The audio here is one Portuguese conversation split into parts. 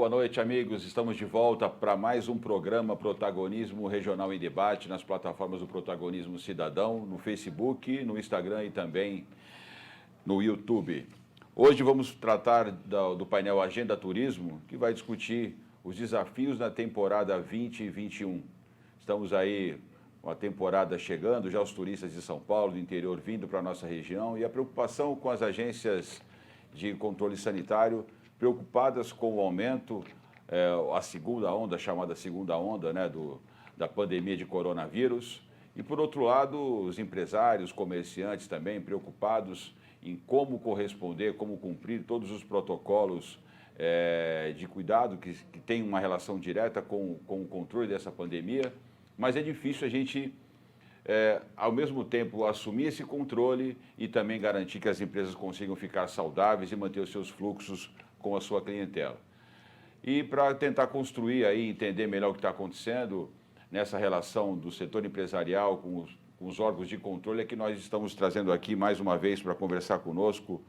Boa noite, amigos. Estamos de volta para mais um programa Protagonismo Regional em Debate nas plataformas do Protagonismo Cidadão, no Facebook, no Instagram e também no YouTube. Hoje vamos tratar do painel Agenda Turismo, que vai discutir os desafios na temporada 2021. Estamos aí com a temporada chegando, já os turistas de São Paulo, do interior, vindo para a nossa região, e a preocupação com as agências de controle sanitário, preocupadas com o aumento, a segunda onda, chamada segunda onda, né, da pandemia de coronavírus. E, por outro lado, os empresários, comerciantes também preocupados em como corresponder, como cumprir todos os protocolos de cuidado que têm uma relação direta com o controle dessa pandemia. Mas é difícil a gente, ao mesmo tempo, assumir esse controle e também garantir que as empresas consigam ficar saudáveis e manter os seus fluxos com a sua clientela. E para tentar construir aí, entender melhor o que está acontecendo nessa relação do setor empresarial com os órgãos de controle, é que nós estamos trazendo aqui mais uma vez para conversar conosco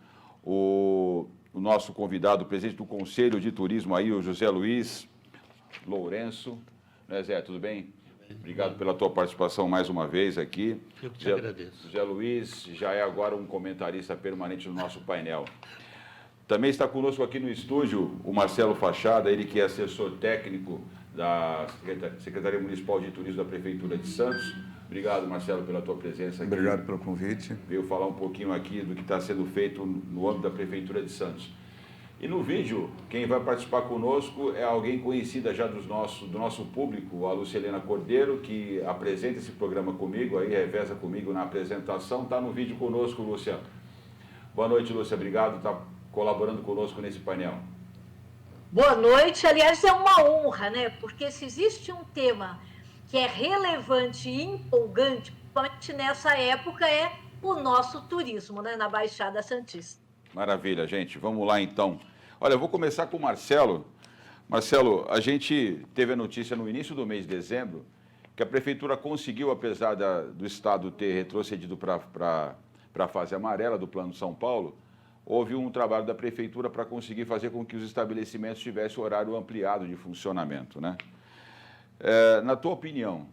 o nosso convidado, o presidente do Conselho de Turismo aí, o José Luiz Lourenço. Né, Zé, tudo bem? Obrigado pela tua participação mais uma vez aqui. Eu que te agradeço. José Luiz já é agora um comentarista permanente no nosso painel. Também está conosco aqui no estúdio o Marcelo Fachada, ele que é assessor técnico da Secretaria Municipal de Turismo da Prefeitura de Santos. Obrigado, Marcelo, pela tua presença aqui. Obrigado pelo convite. Veio falar um pouquinho aqui do que está sendo feito no âmbito da Prefeitura de Santos. E no vídeo, quem vai participar conosco é alguém conhecida já do nosso público, a Lucilena Cordeiro, que apresenta esse programa comigo, aí reveza comigo na apresentação. Está no vídeo conosco, Lúcia. Boa noite, Lúcia. Obrigado por estar colaborando conosco nesse painel. Boa noite. Aliás, é uma honra, né? Porque se existe um tema que é relevante e empolgante, principalmente nessa época, é o nosso turismo, né? Na Baixada Santista. Maravilha, gente. Vamos lá, então. Olha, eu vou começar com o Marcelo. Marcelo, a gente teve a notícia no início do mês de dezembro que a Prefeitura conseguiu, apesar do Estado ter retrocedido para a fase amarela do Plano São Paulo, houve um trabalho da Prefeitura para conseguir fazer com que os estabelecimentos tivessem horário ampliado de funcionamento, né? Na tua opinião,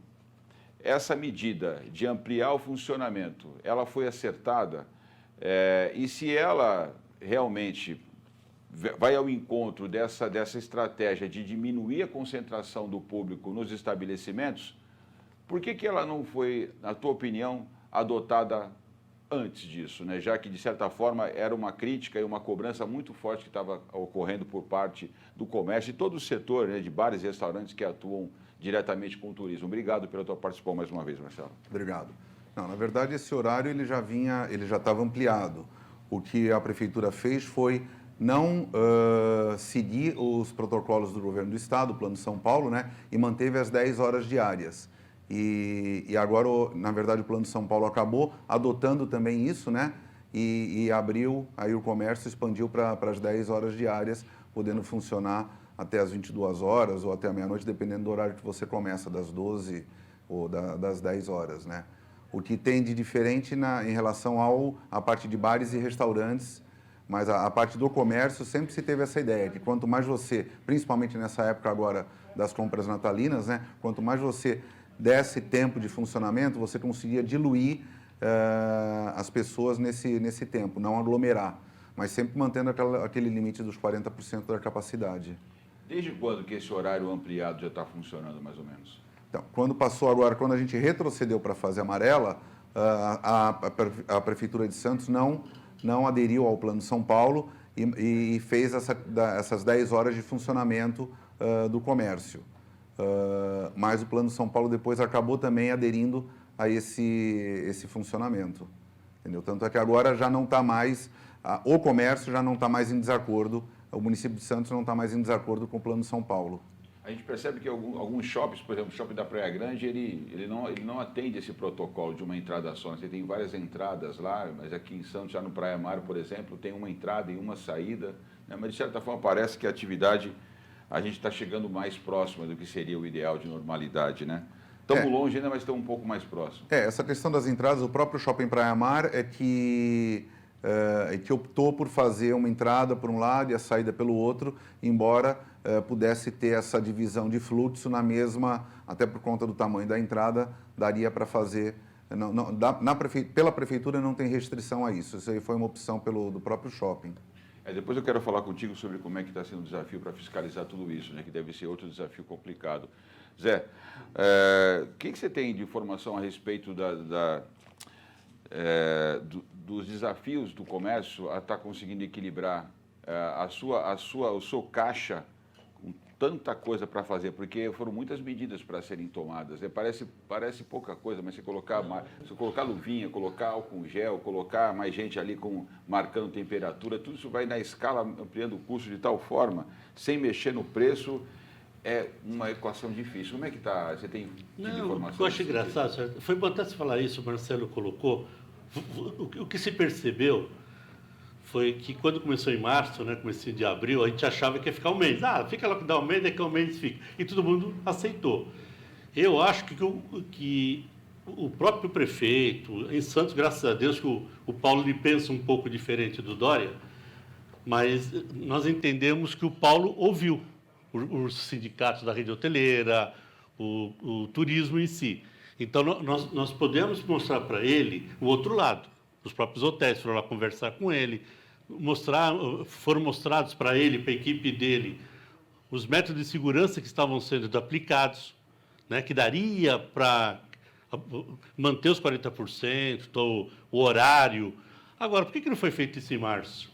essa medida de ampliar o funcionamento, ela foi acertada? E se ela realmente vai ao encontro dessa estratégia de diminuir a concentração do público nos estabelecimentos, por que ela não foi, na tua opinião, adotada antes disso, né? Já que, de certa forma, era uma crítica e uma cobrança muito forte que estava ocorrendo por parte do comércio e todo o setor, né, de bares e restaurantes que atuam diretamente com o turismo. Obrigado pela tua participação mais uma vez, Marcelo. Obrigado. Não, na verdade, esse horário ele já estava ampliado. O que a Prefeitura fez foi não seguir os protocolos do governo do Estado, o Plano São Paulo, né, e manteve as 10 horas diárias. E agora, na verdade, o Plano São Paulo acabou adotando também isso, né, e abriu, aí o comércio expandiu para as 10 horas diárias, podendo funcionar até as 22 horas ou até a meia-noite, dependendo do horário que você começa, das 12 ou das 10 horas, né. O que tem de diferente em relação à parte de bares e restaurantes, mas a parte do comércio sempre se teve essa ideia, que quanto mais você, principalmente nessa época agora das compras natalinas, né, quanto mais você desse tempo de funcionamento, você conseguia diluir as pessoas nesse tempo, não aglomerar, mas sempre mantendo aquele limite dos 40% da capacidade. Desde quando que esse horário ampliado já está funcionando, mais ou menos? Então, quando a gente retrocedeu para a fase amarela, a Prefeitura de Santos não aderiu ao Plano São Paulo e fez essas 10 horas de funcionamento do comércio. Mas o Plano São Paulo depois acabou também aderindo a esse funcionamento. Entendeu? Tanto é que agora já não está mais, o comércio já não está mais em desacordo, o município de Santos não está mais em desacordo com o Plano São Paulo. A gente percebe que alguns shoppings, por exemplo, o shopping da Praia Grande, ele não atende esse protocolo de uma entrada só. Você tem várias entradas lá, mas aqui em Santos, já no Praia Mar, por exemplo, tem uma entrada e uma saída, né? Mas, de certa forma, parece que a atividade, a gente está chegando mais próxima do que seria o ideal de normalidade, né? Estamos longe ainda, mas estamos um pouco mais próximos. Essa questão das entradas, o próprio Shopping Praia Mar é que e que optou por fazer uma entrada por um lado e a saída pelo outro, embora pudesse ter essa divisão de fluxo na mesma, até por conta do tamanho da entrada, daria para fazer. Pela prefeitura não tem restrição a isso. Isso aí foi uma opção do próprio shopping. Depois eu quero falar contigo sobre como é que está sendo o desafio para fiscalizar tudo isso, né, que deve ser outro desafio complicado. Zé, o que você tem de informação a respeito dos desafios do comércio a estar conseguindo equilibrar o seu caixa com tanta coisa para fazer? Porque foram muitas medidas para serem tomadas. Parece pouca coisa, mas se colocar luvinha, colocar álcool gel, colocar mais gente ali marcando temperatura, tudo isso vai na escala ampliando o custo de tal forma, sem mexer no preço. É uma equação difícil. Como é que está? Você tem informação? O que eu acho engraçado, foi bom até você falar isso, o Marcelo colocou. O que se percebeu foi que quando começou em março, né, comecinho de abril, a gente achava que ia ficar um mês. Fica lockdown um mês, daqui a um mês fica. E todo mundo aceitou. Eu acho que o próprio prefeito, em Santos, graças a Deus, que o Paulo ele pensa um pouco diferente do Dória, mas nós entendemos que o Paulo ouviu os sindicatos da rede hoteleira, o turismo em si. Então, nós podemos mostrar para ele o outro lado. Os próprios hotéis foram lá conversar com ele, foram mostrados para ele, para a equipe dele, os métodos de segurança que estavam sendo aplicados, né, que daria para manter os 40%, o horário. Agora, por que não foi feito isso em março?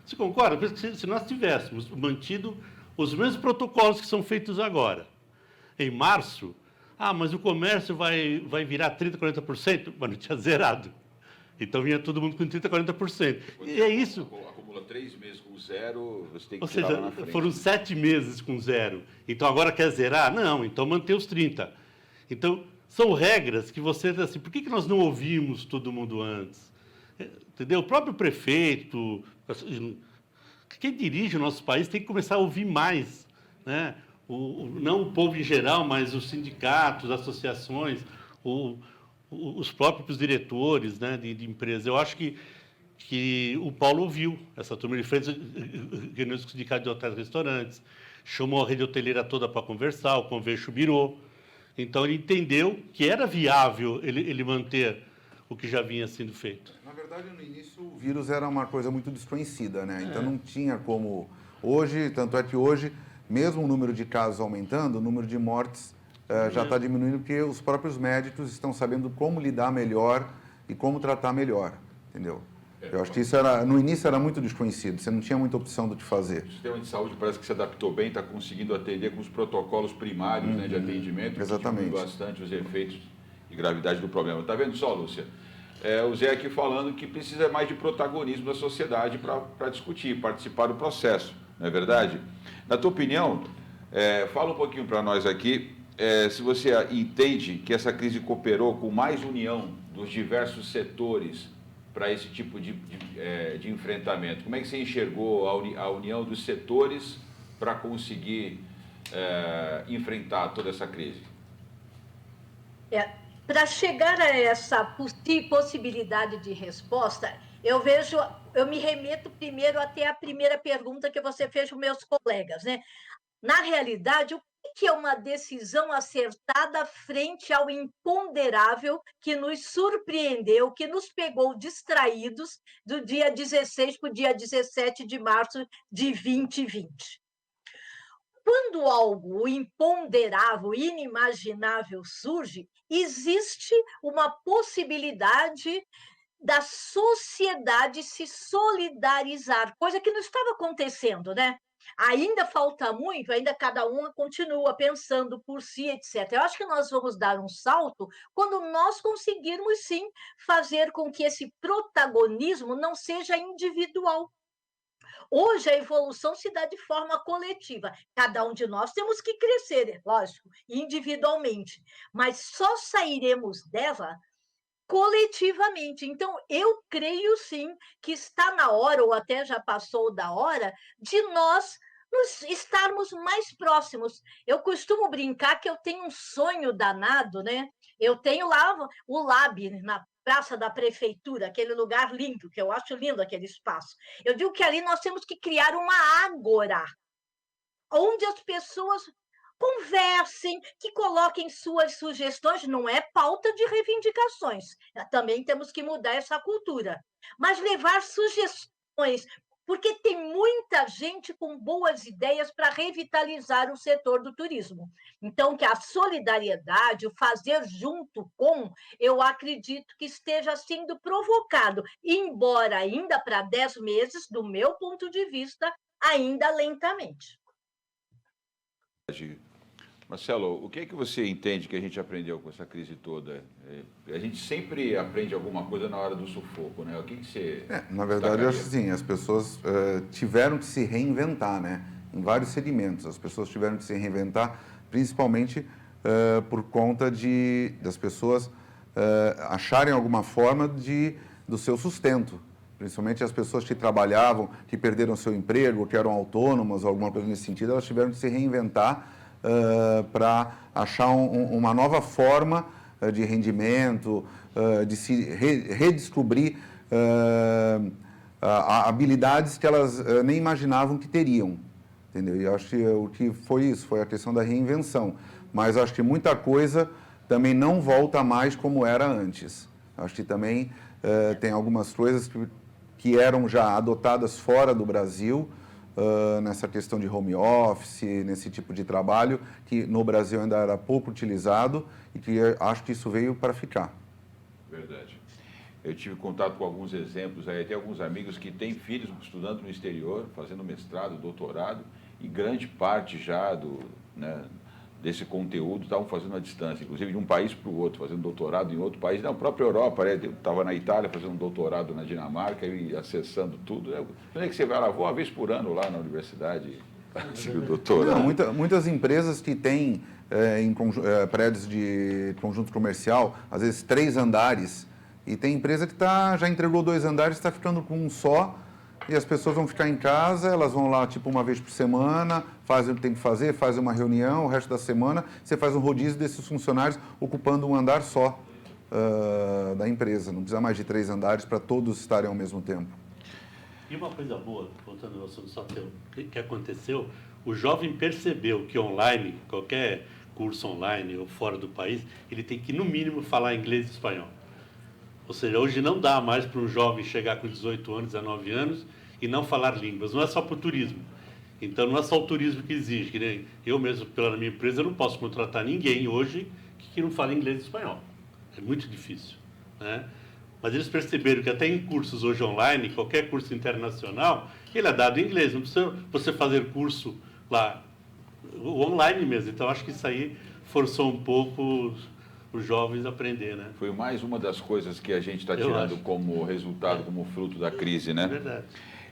Você concorda? Porque se nós tivéssemos mantido os mesmos protocolos que são feitos agora, em março, mas o comércio vai virar 30%, 40%? Mano, tinha zerado. Então vinha todo mundo com 30%, 40%. E é isso. Acumula 3 meses com zero, você tem que Ou tirar seja, lá na frente. foram 7 meses com zero. Então agora quer zerar? Não, então manter os 30%. Então, são regras que você... Assim, por que nós não ouvimos todo mundo antes? Entendeu? O próprio prefeito... Quem dirige o nosso país tem que começar a ouvir mais, né? Não o povo em geral, mas os sindicatos, as associações, os próprios diretores, né, de empresas. Eu acho que o Paulo ouviu essa turma. Ele fez reunião com o sindicato de hotéis e restaurantes, chamou a rede hoteleira toda para conversar, o Convênio virou. Então, ele entendeu que era viável ele manter o que já vinha sendo feito. Na verdade, no início, o vírus era uma coisa muito desconhecida, né? Então, não tinha como... Hoje, tanto é que hoje, mesmo o número de casos aumentando, o número de mortes já está diminuindo, porque os próprios médicos estão sabendo como lidar melhor e como tratar melhor, entendeu? Eu acho que isso no início era muito desconhecido, você não tinha muita opção do que fazer. O sistema de saúde parece que se adaptou bem, está conseguindo atender com os protocolos primários, né, de atendimento, exatamente, que diminui bastante os efeitos e gravidade do problema. Está vendo só, Lúcia? O Zé aqui falando que precisa mais de protagonismo da sociedade para discutir, participar do processo, não é verdade? Na tua opinião, fala um pouquinho para nós aqui, se você entende que essa crise cooperou com mais união dos diversos setores para esse tipo de enfrentamento. Como é que você enxergou a união dos setores para conseguir enfrentar toda essa crise? Para chegar a essa possibilidade de resposta, eu me remeto primeiro até a primeira pergunta que você fez para meus colegas, né? Na realidade, o que é uma decisão acertada frente ao imponderável que nos surpreendeu, que nos pegou distraídos do dia 16 para o dia 17 de março de 2020? Quando algo imponderável, inimaginável surge, existe uma possibilidade da sociedade se solidarizar, coisa que não estava acontecendo, né? Ainda falta muito, ainda cada um continua pensando por si, etc. Eu acho que nós vamos dar um salto quando nós conseguirmos, sim, fazer com que esse protagonismo não seja individual. Hoje, a evolução se dá de forma coletiva. Cada um de nós temos que crescer, lógico, individualmente, mas só sairemos dela coletivamente. Então, eu creio, sim, que está na hora, ou até já passou da hora, de nós estarmos mais próximos. Eu costumo brincar que eu tenho um sonho danado, né? Eu tenho lá o Lab, Praça da Prefeitura, aquele lugar lindo, que eu acho lindo aquele espaço. Eu digo que ali nós temos que criar uma ágora, onde as pessoas conversem, que coloquem suas sugestões, não é pauta de reivindicações, também temos que mudar essa cultura, mas levar sugestões, porque tem muita gente com boas ideias para revitalizar o setor do turismo. Então, que a solidariedade, o fazer junto com, eu acredito que esteja sendo provocado, embora ainda para 10 meses, do meu ponto de vista, ainda lentamente. Marcelo, o que é que você entende que a gente aprendeu com essa crise toda? A gente sempre aprende alguma coisa na hora do sufoco, né? O que você... Na verdade, eu acho assim, as pessoas tiveram que se reinventar, né? Em vários segmentos. As pessoas tiveram que se reinventar, principalmente por conta das pessoas acharem alguma forma do seu sustento. Principalmente as pessoas que trabalhavam, que perderam seu emprego, que eram autônomas, ou alguma coisa nesse sentido, elas tiveram que se reinventar para achar uma nova forma de rendimento, de se redescobrir habilidades que elas nem imaginavam que teriam. Entendeu? E acho que o que foi isso, foi a questão da reinvenção. Mas acho que muita coisa também não volta mais como era antes. Acho que também tem algumas coisas que eram já adotadas fora do Brasil, nessa questão de home office, nesse tipo de trabalho, que no Brasil ainda era pouco utilizado e que acho que isso veio para ficar. Verdade. Eu tive contato com alguns exemplos, aí tem alguns amigos que têm filhos estudando no exterior, fazendo mestrado, doutorado, e grande parte já desse conteúdo estavam fazendo à distância, inclusive de um país para o outro, fazendo doutorado em outro país, na própria Europa, né? Eu estava na Itália fazendo um doutorado na Dinamarca e acessando tudo. Onde é que você vai lá? Vou uma vez por ano lá na universidade, o doutorado. Não, muitas empresas que têm prédios de conjunto comercial, às vezes 3 andares, e tem empresa que já entregou 2 andares, está ficando com um só, e as pessoas vão ficar em casa, elas vão lá tipo uma vez por semana, fazem o que tem que fazer, fazem uma reunião, o resto da semana você faz um rodízio desses funcionários ocupando um andar só da empresa. Não precisa mais de 3 andares para todos estarem ao mesmo tempo. E uma coisa boa, voltando ao assunto só que aconteceu, o jovem percebeu que online, qualquer curso online ou fora do país, ele tem que, no mínimo, falar inglês e espanhol. Ou seja, hoje não dá mais para um jovem chegar com 18 anos, 19 anos e não falar línguas. Não é só para o turismo. Então, não é só o turismo que exige. Que nem eu mesmo, pela minha empresa, eu não posso contratar ninguém hoje que não fale inglês e espanhol. É muito difícil, né? Mas eles perceberam que até em cursos hoje online, qualquer curso internacional, ele é dado em inglês. Não precisa você fazer curso lá, online mesmo. Então, acho que isso aí forçou um pouco os jovens a aprender, né? Foi mais uma das coisas que a gente está tirando como resultado, como fruto da crise, né? É verdade.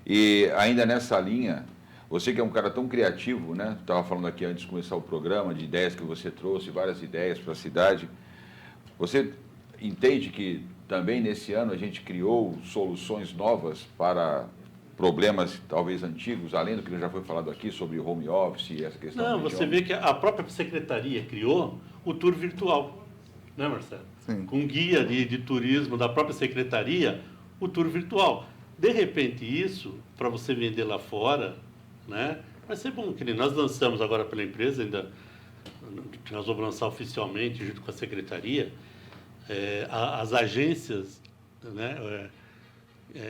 E ainda nessa linha, você que é um cara tão criativo, né? Estava falando aqui antes de começar o programa, de ideias que você trouxe, várias ideias para a cidade. Você entende que também nesse ano a gente criou soluções novas para problemas talvez antigos, além do que já foi falado aqui sobre home office e essa questão? Não, você vê que a própria secretaria criou o tour virtual, né, Marcelo? Sim. Com guia de turismo da própria secretaria, o tour virtual. De repente isso, para você vender lá fora, né, vai ser bom. Que nem nós lançamos agora pela empresa, ainda nós vamos lançar oficialmente junto com a secretaria, as agências, né,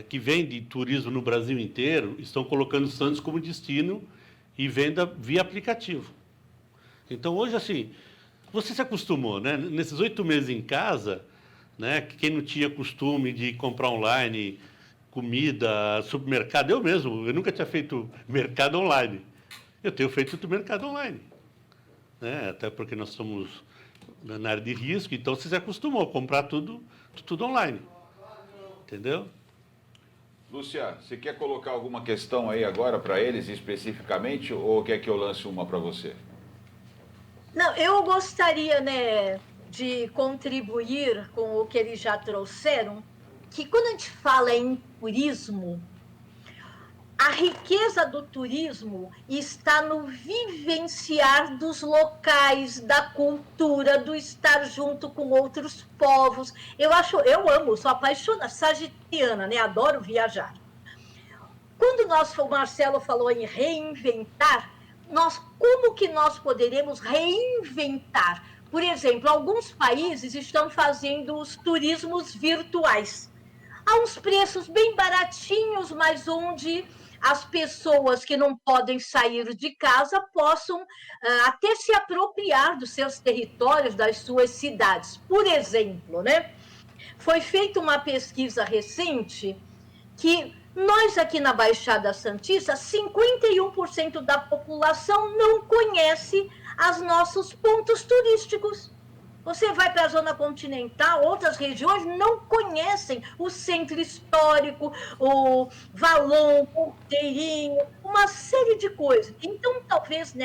que vendem turismo no Brasil inteiro estão colocando Santos como destino e venda via aplicativo. Então hoje assim, você se acostumou, né? Nesses 8 meses em casa, né? Quem não tinha costume de comprar online comida, supermercado, eu nunca tinha feito mercado online. Eu tenho feito o mercado online, né? Até porque nós somos na área de risco, então você se acostumou a comprar tudo online, entendeu? Lúcia, você quer colocar alguma questão aí agora para eles especificamente ou quer que eu lance uma para você? Não, eu gostaria, né, de contribuir com o que eles já trouxeram, que quando a gente fala em turismo, a riqueza do turismo está no vivenciar dos locais, da cultura, do estar junto com outros povos. Eu amo, sou apaixonada, sagitariana, né? Adoro viajar. Quando o Marcelo falou em reinventar, como que nós poderemos reinventar? Por exemplo, alguns países estão fazendo os turismos virtuais, a uns preços bem baratinhos, mas onde as pessoas que não podem sair de casa possam até se apropriar dos seus territórios, das suas cidades. Por exemplo, né? Foi feita uma pesquisa recente que nós aqui na Baixada Santista, 51% da população não conhece os nossos pontos turísticos. Você vai para a zona continental, outras regiões não conhecem o centro histórico, o Valão, o Porteirinho, uma série de coisas. Então, talvez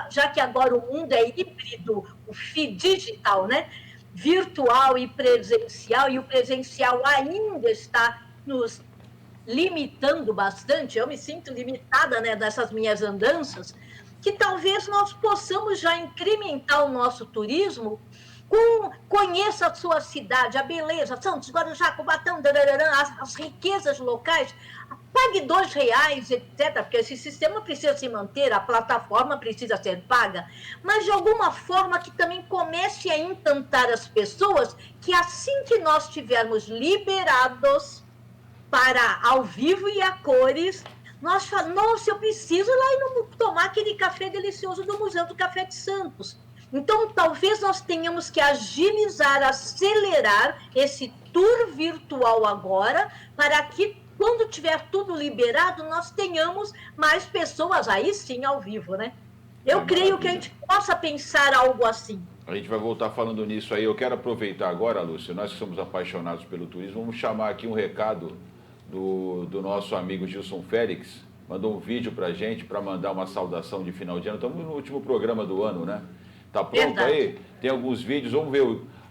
já que agora o mundo é híbrido, o digital, né? Virtual e presencial, e o presencial ainda está nos limitando bastante, eu me sinto limitada, né, dessas minhas andanças, que talvez nós possamos já incrementar o nosso turismo conheça a sua cidade, a beleza, Santos, Guarujá, Cubatão, as riquezas locais, pague R$2, etc., porque esse sistema precisa se manter, a plataforma precisa ser paga, mas de alguma forma que também comece a encantar as pessoas, que assim que nós tivermos liberados para ao vivo e a cores, nós falamos, nossa, eu preciso ir lá e tomar aquele café delicioso do Museu do Café de Santos. Então, talvez nós tenhamos que agilizar, acelerar esse tour virtual agora, para que, quando tiver tudo liberado, nós tenhamos mais pessoas, aí sim, ao vivo, né? Eu creio que a gente possa pensar algo assim. A gente vai voltar falando nisso aí. Eu quero aproveitar agora, Lúcia, nós que somos apaixonados pelo turismo, vamos chamar aqui um recado do nosso amigo Gilson Félix. Mandou um vídeo para a gente, para mandar uma saudação de final de ano. Estamos no último programa do ano, né? Tá pronto. Verdade. Aí? Tem alguns vídeos, vamos ver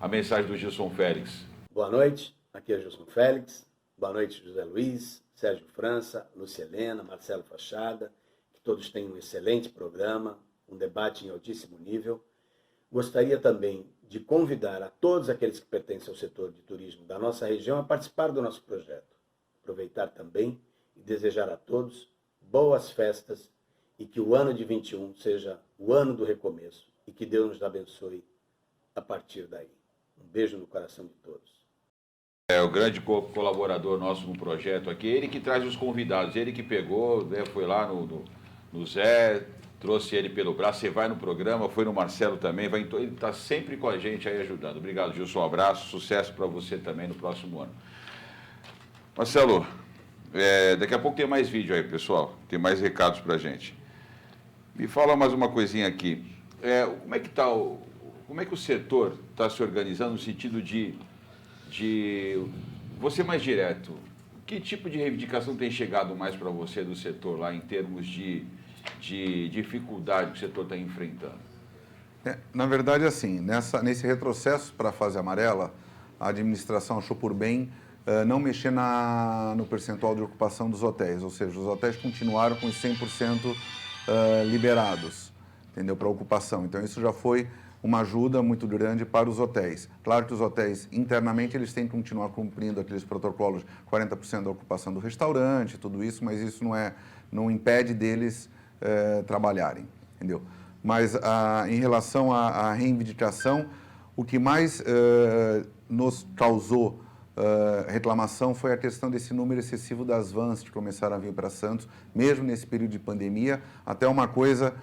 a mensagem do Gilson Félix. Boa noite, aqui é Gilson Félix. Boa noite, José Luiz, Sérgio França, Lúcia Helena, Marcelo Fachada. Que todos tenham um excelente programa, um debate em altíssimo nível. Gostaria também de convidar a todos aqueles que pertencem ao setor de turismo da nossa região a participar do nosso projeto. Aproveitar também e desejar a todos boas festas e que o ano de 21 seja o ano do recomeço. E que Deus nos abençoe a partir daí. Um beijo no coração de todos. É o grande colaborador nosso no projeto aqui, ele que traz os convidados, ele que pegou, né, foi lá no Zé, trouxe ele pelo braço, você vai no programa, foi no Marcelo também, ele está sempre com a gente aí ajudando. Obrigado, Gilson, um abraço, sucesso para você também no próximo ano. Marcelo, daqui a pouco tem mais vídeo aí, pessoal, tem mais recados para a gente. Me fala mais uma coisinha aqui. Como é que o setor está se organizando no sentido de você mais direto? Que tipo de reivindicação tem chegado mais para você do setor lá em termos de dificuldade que o setor está enfrentando? Na verdade, assim, nesse retrocesso para a fase amarela, a administração achou por bem não mexer no percentual de ocupação dos hotéis, ou seja, os hotéis continuaram com os 100% liberados, entendeu, para ocupação. Então, isso já foi uma ajuda muito grande para os hotéis. Claro que os hotéis, internamente, eles têm que continuar cumprindo aqueles protocolos, 40% da ocupação do restaurante, tudo isso, mas isso não impede deles trabalharem, entendeu? Mas, em relação à reivindicação, o que mais nos causou reclamação foi a questão desse número excessivo das vans que começaram a vir para Santos, mesmo nesse período de pandemia. Até uma coisa,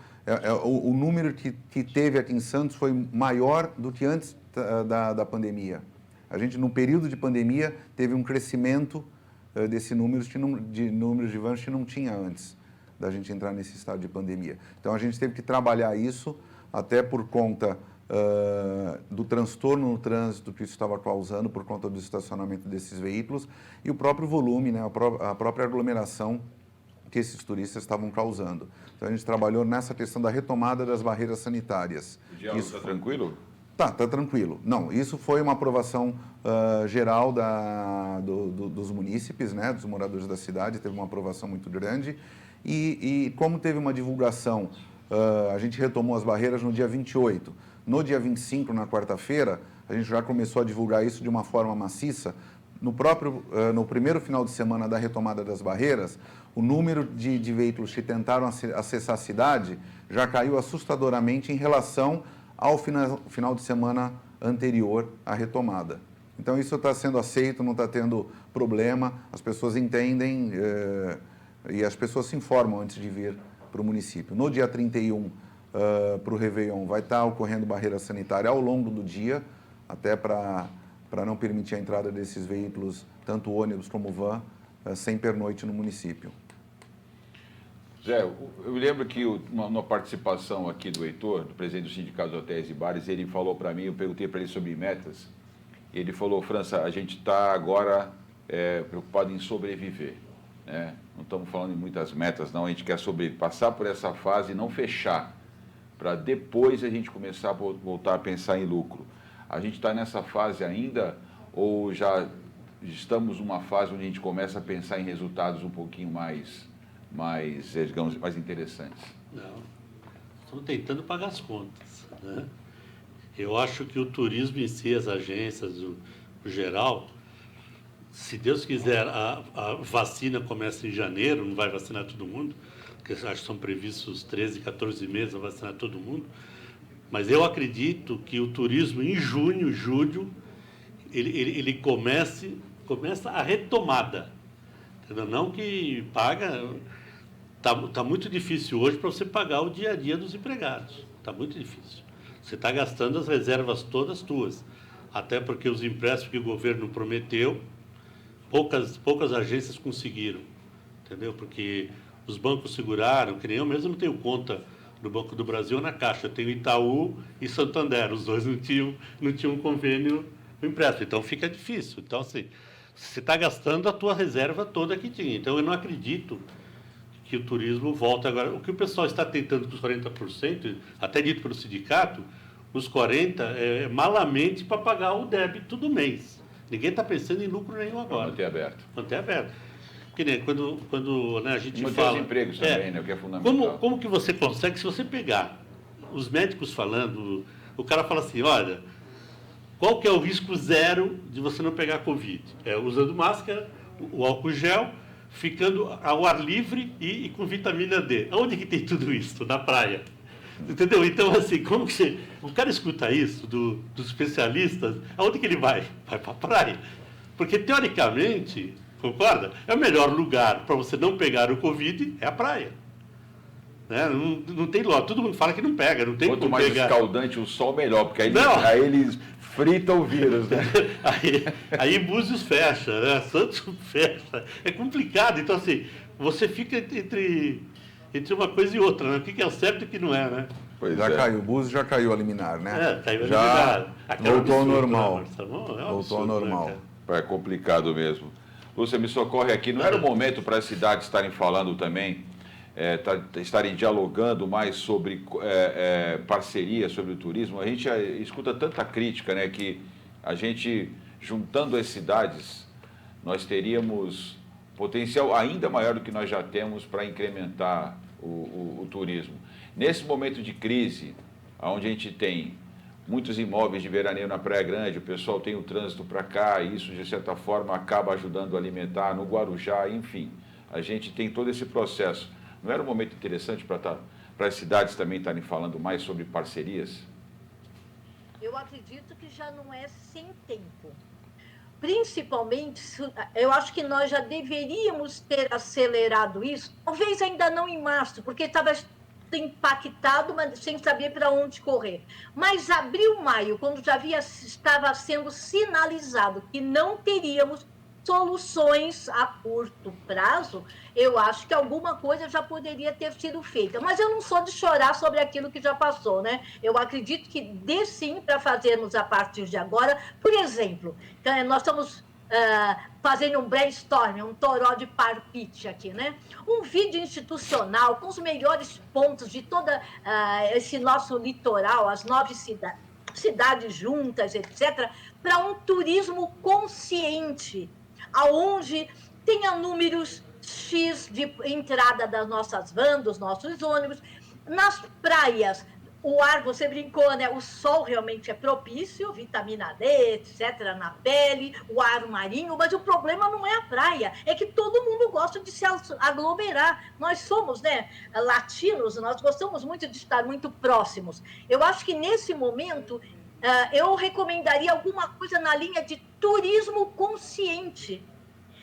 o número que teve aqui em Santos foi maior do que antes da pandemia. A gente, no período de pandemia, teve um crescimento desse número de números de vans que não tinha antes da gente entrar nesse estado de pandemia. Então, a gente teve que trabalhar isso, até por conta do transtorno no trânsito que isso estava causando por conta do estacionamento desses veículos e o próprio volume, né, a própria aglomeração que esses turistas estavam causando. Então, a gente trabalhou nessa questão da retomada das barreiras sanitárias. O diálogo está tranquilo? Tá tranquilo. Não, isso foi uma aprovação geral dos munícipes, né, dos moradores da cidade, teve uma aprovação muito grande. E como teve uma divulgação, a gente retomou as barreiras no dia 28. No dia 25, na quarta-feira, a gente já começou a divulgar isso de uma forma maciça. No primeiro final de semana da retomada das barreiras, o número de veículos que tentaram acessar a cidade já caiu assustadoramente em relação ao final de semana anterior à retomada. Então, isso está sendo aceito, não está tendo problema, as pessoas entendem e as pessoas se informam antes de vir para o município. No dia 31, para o Réveillon, vai estar ocorrendo barreira sanitária ao longo do dia, até para não permitir a entrada desses veículos, tanto ônibus como van, sem pernoite no município. Zé, eu lembro que uma participação aqui do Heitor, do presidente do Sindicato de Hotéis e Bares, ele falou para mim, eu perguntei para ele sobre metas, e ele falou: França, a gente está agora preocupado em sobreviver, né? Não estamos falando em muitas metas, não, a gente quer passar por essa fase e não fechar, para depois a gente começar a voltar a pensar em lucro. A gente está nessa fase ainda, ou já estamos numa fase onde a gente começa a pensar em resultados um pouquinho mais digamos, mais interessantes? Não, estamos tentando pagar as contas, né? Eu acho que o turismo em si, as agências, o geral, se Deus quiser, a vacina começa em janeiro, não vai vacinar todo mundo, porque acho que são previstos 13, 14 meses a vacinar todo mundo, mas eu acredito que o turismo em junho, julho, ele começa a retomada. Entendeu? Não que paga... Tá muito difícil hoje para você pagar o dia a dia dos empregados. Está muito difícil. Você está gastando as reservas todas tuas. Até porque os empréstimos que o governo prometeu, poucas agências conseguiram. Entendeu? Porque os bancos seguraram, que nem eu mesmo não tenho conta no Banco do Brasil ou na Caixa. Eu tenho Itaú e Santander. Os dois não tinham convênio no empréstimo. Então fica difícil. Então, assim, você está gastando a tua reserva toda que tinha. Então eu não acredito que o turismo volta agora. O que o pessoal está tentando com os 40%, até dito pelo sindicato, os 40% é malamente para pagar o débito do mês. Ninguém está pensando em lucro nenhum agora. Manter aberto. Manter aberto. Porque, né, quando né, a gente manter fala... os empregos também, né, o que é fundamental. Como que você consegue, se você pegar os médicos falando, o cara fala assim, olha, qual que é o risco zero de você não pegar Covid? É usando máscara, o álcool gel, ficando ao ar livre e com vitamina D. Onde que tem tudo isso? Na praia. Entendeu? Então, assim, como que o cara escuta isso dos especialistas, aonde que ele vai? Vai para a praia. Porque, teoricamente, concorda? É o melhor lugar para você não pegar o Covid é a praia. Né? Não tem lógica. Todo mundo fala que não pega, não tem Quanto como mais pegar. escaldante o sol, melhor, porque aí Não. eles fritam o vírus, né? Aí Búzios fecha, né? Santos fecha. É complicado. Então, assim, você fica entre uma coisa e outra, né? O que é o certo e o que não é, né? Pois já caiu, o Búzios já caiu a liminar, né? Caiu a já liminar. voltou ao normal. Né, voltou ao normal. É complicado mesmo. Lúcia, me socorre aqui. Não era o momento para as cidades estarem falando também, estarem dialogando mais sobre parceria, sobre o turismo? A gente escuta tanta crítica, né, que a gente, juntando as cidades, nós teríamos potencial ainda maior do que nós já temos para incrementar o turismo. Nesse momento de crise, onde a gente tem muitos imóveis de veraneio na Praia Grande, o pessoal tem o trânsito para cá, e isso, de certa forma, acaba ajudando a alimentar no Guarujá, enfim. A gente tem todo esse processo. Não era um momento interessante para as cidades também estarem falando mais sobre parcerias? Eu acredito que já não é sem tempo. Principalmente, eu acho que nós já deveríamos ter acelerado isso, talvez ainda não em março, porque estava impactado, mas sem saber para onde correr. Mas abril, maio, quando já estava sendo sinalizado que não teríamos soluções a curto prazo, eu acho que alguma coisa já poderia ter sido feita. Mas eu não sou de chorar sobre aquilo que já passou, né? Eu acredito que dê sim para fazermos a partir de agora. Por exemplo, nós estamos fazendo um brainstorming, um toró de palpite aqui, né? Um vídeo institucional com os melhores pontos de todo esse nosso litoral, as 9 cidades, cidades juntas, etc., para um turismo consciente, aonde tenha números X de entrada das nossas vans, dos nossos ônibus. Nas praias, o ar, você brincou, né? O sol realmente é propício, vitamina D, etc., na pele, o ar marinho, mas o problema não é a praia, é que todo mundo gosta de se aglomerar. Nós somos, né, latinos, nós gostamos muito de estar muito próximos. Eu acho que nesse momento eu recomendaria alguma coisa na linha de turismo consciente.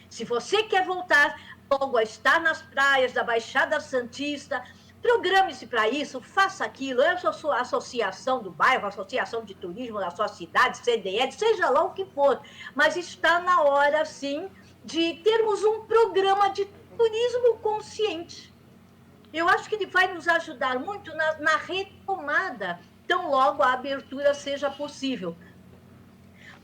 Se você quer voltar logo a estar nas praias da Baixada Santista, programe-se para isso, faça aquilo. Eu sou a associação do bairro, associação de turismo da sua cidade, CDL, seja lá o que for. Mas está na hora, sim, de termos um programa de turismo consciente. Eu acho que ele vai nos ajudar muito na retomada, tão logo a abertura seja possível.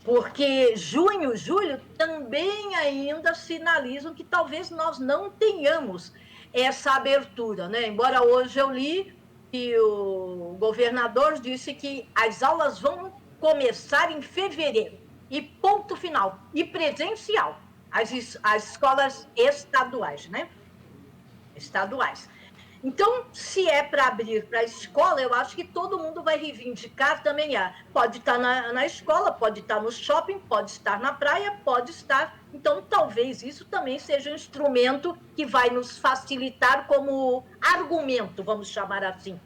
Porque junho, julho também ainda sinalizam que talvez nós não tenhamos essa abertura, né? Embora hoje eu li que o governador disse que as aulas vão começar em fevereiro, e ponto final, e presencial, as escolas estaduais, né? Estaduais. Então, se é para abrir para a escola, eu acho que todo mundo vai reivindicar também. Pode estar na escola, pode estar no shopping, pode estar na praia, pode estar. Então, talvez isso também seja um instrumento que vai nos facilitar como argumento, vamos chamar assim.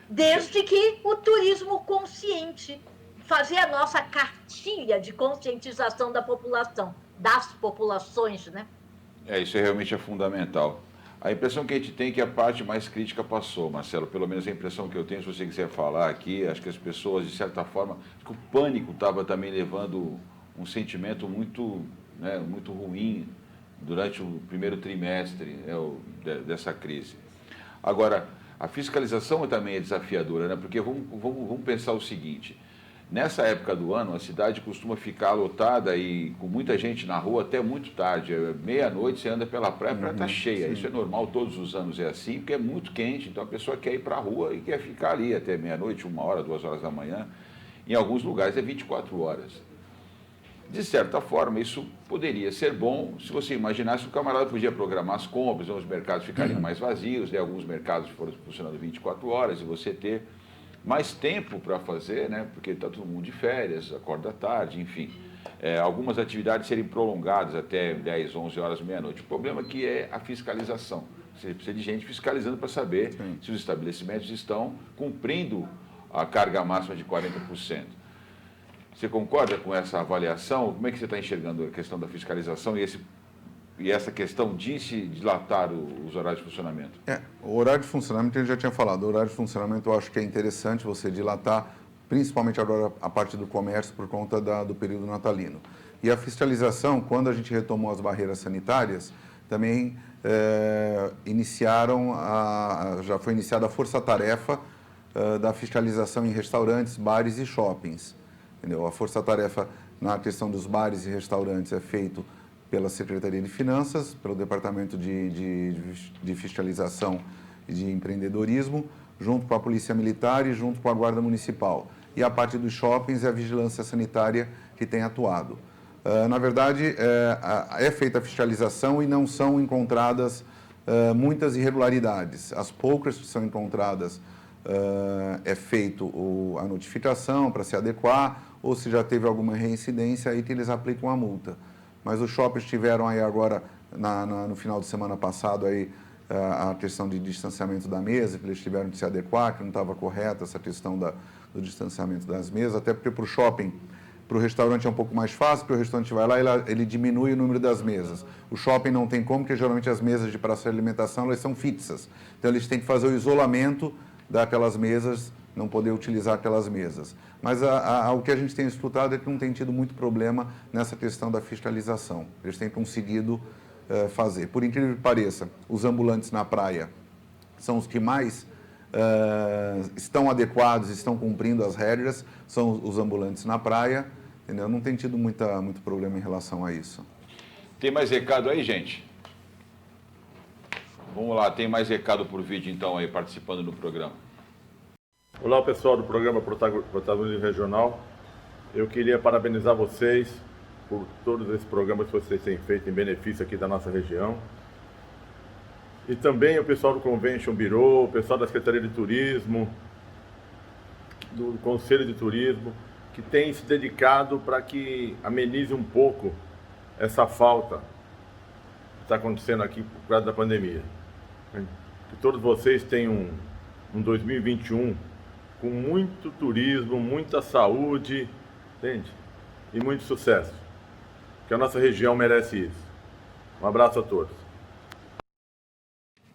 Desde que o turismo consciente, fazer a nossa cartilha de conscientização da população, das populações, né? Isso realmente é fundamental. A impressão que a gente tem é que a parte mais crítica passou, Marcelo. Pelo menos a impressão que eu tenho, se você quiser falar aqui, acho que as pessoas, de certa forma, acho que o pânico estava também levando um sentimento muito, né, muito ruim durante o primeiro trimestre dessa crise. Agora, a fiscalização também é desafiadora, né? Porque vamos pensar o seguinte: nessa época do ano, a cidade costuma ficar lotada e com muita gente na rua até muito tarde. Meia-noite você anda pela praia, a praia está cheia. Sim. Isso é normal, todos os anos é assim, porque é muito quente, então a pessoa quer ir para a rua e quer ficar ali até meia-noite, 1 hora, 2 horas da manhã. Em alguns lugares é 24 horas. De certa forma, isso poderia ser bom se você imaginasse que o camarada podia programar as compras, os mercados ficariam mais vazios, né? Alguns mercados foram funcionando 24 horas e você ter mais tempo para fazer, né? Porque está todo mundo de férias, acorda tarde, enfim. Algumas atividades serem prolongadas até 10, 11 horas, meia-noite. O problema aqui é a fiscalização. Você precisa de gente fiscalizando para saber Sim. se os estabelecimentos estão cumprindo a carga máxima de 40%. Você concorda com essa avaliação? Como é que você está enxergando a questão da fiscalização e essa questão de se dilatar os horários de funcionamento? O horário de funcionamento, ele já tinha falado, o horário de funcionamento eu acho que é interessante você dilatar, principalmente agora a parte do comércio, por conta do período natalino. E a fiscalização, quando a gente retomou as barreiras sanitárias, também já foi iniciada a força-tarefa da fiscalização em restaurantes, bares e shoppings. Entendeu? A força-tarefa na questão dos bares e restaurantes é feito pela Secretaria de Finanças, pelo Departamento de Fiscalização e de Empreendedorismo, junto com a Polícia Militar e junto com a Guarda Municipal. E a parte dos shoppings é a Vigilância Sanitária que tem atuado. Na verdade, é feita a fiscalização e não são encontradas muitas irregularidades. As poucas que são encontradas, é feito a notificação para se adequar, ou se já teve alguma reincidência, aí que eles aplicam a multa. Mas os shoppings tiveram aí agora, no final de semana passado, aí, a questão de distanciamento da mesa, que eles tiveram que se adequar, que não estava correta essa questão do distanciamento das mesas, até porque para o shopping, para o restaurante é um pouco mais fácil, porque o restaurante vai lá e ele diminui o número das mesas. O shopping não tem como, porque geralmente as mesas de praça de alimentação elas são fixas. Então eles têm que fazer o isolamento daquelas mesas, não poder utilizar aquelas mesas. Mas o que a gente tem escutado é que não tem tido muito problema nessa questão da fiscalização. Eles têm conseguido fazer. Por incrível que pareça, os ambulantes na praia são os que mais estão adequados, estão cumprindo as regras, são os ambulantes na praia, entendeu? Não tem tido muito problema em relação a isso. Tem mais recado aí, gente? Vamos lá, tem mais recado por vídeo então aí participando do programa. Olá, pessoal do programa Protagonismo Regional. Eu queria parabenizar vocês por todos esses programas que vocês têm feito em benefício aqui da nossa região. E também o pessoal do Convention Bureau, o pessoal da Secretaria de Turismo, do Conselho de Turismo, que tem se dedicado para que amenize um pouco essa falta que está acontecendo aqui por causa da pandemia. Que todos vocês tenham um 2021 com muito turismo, muita saúde, entende? E muito sucesso. Que a nossa região merece isso. Um abraço a todos.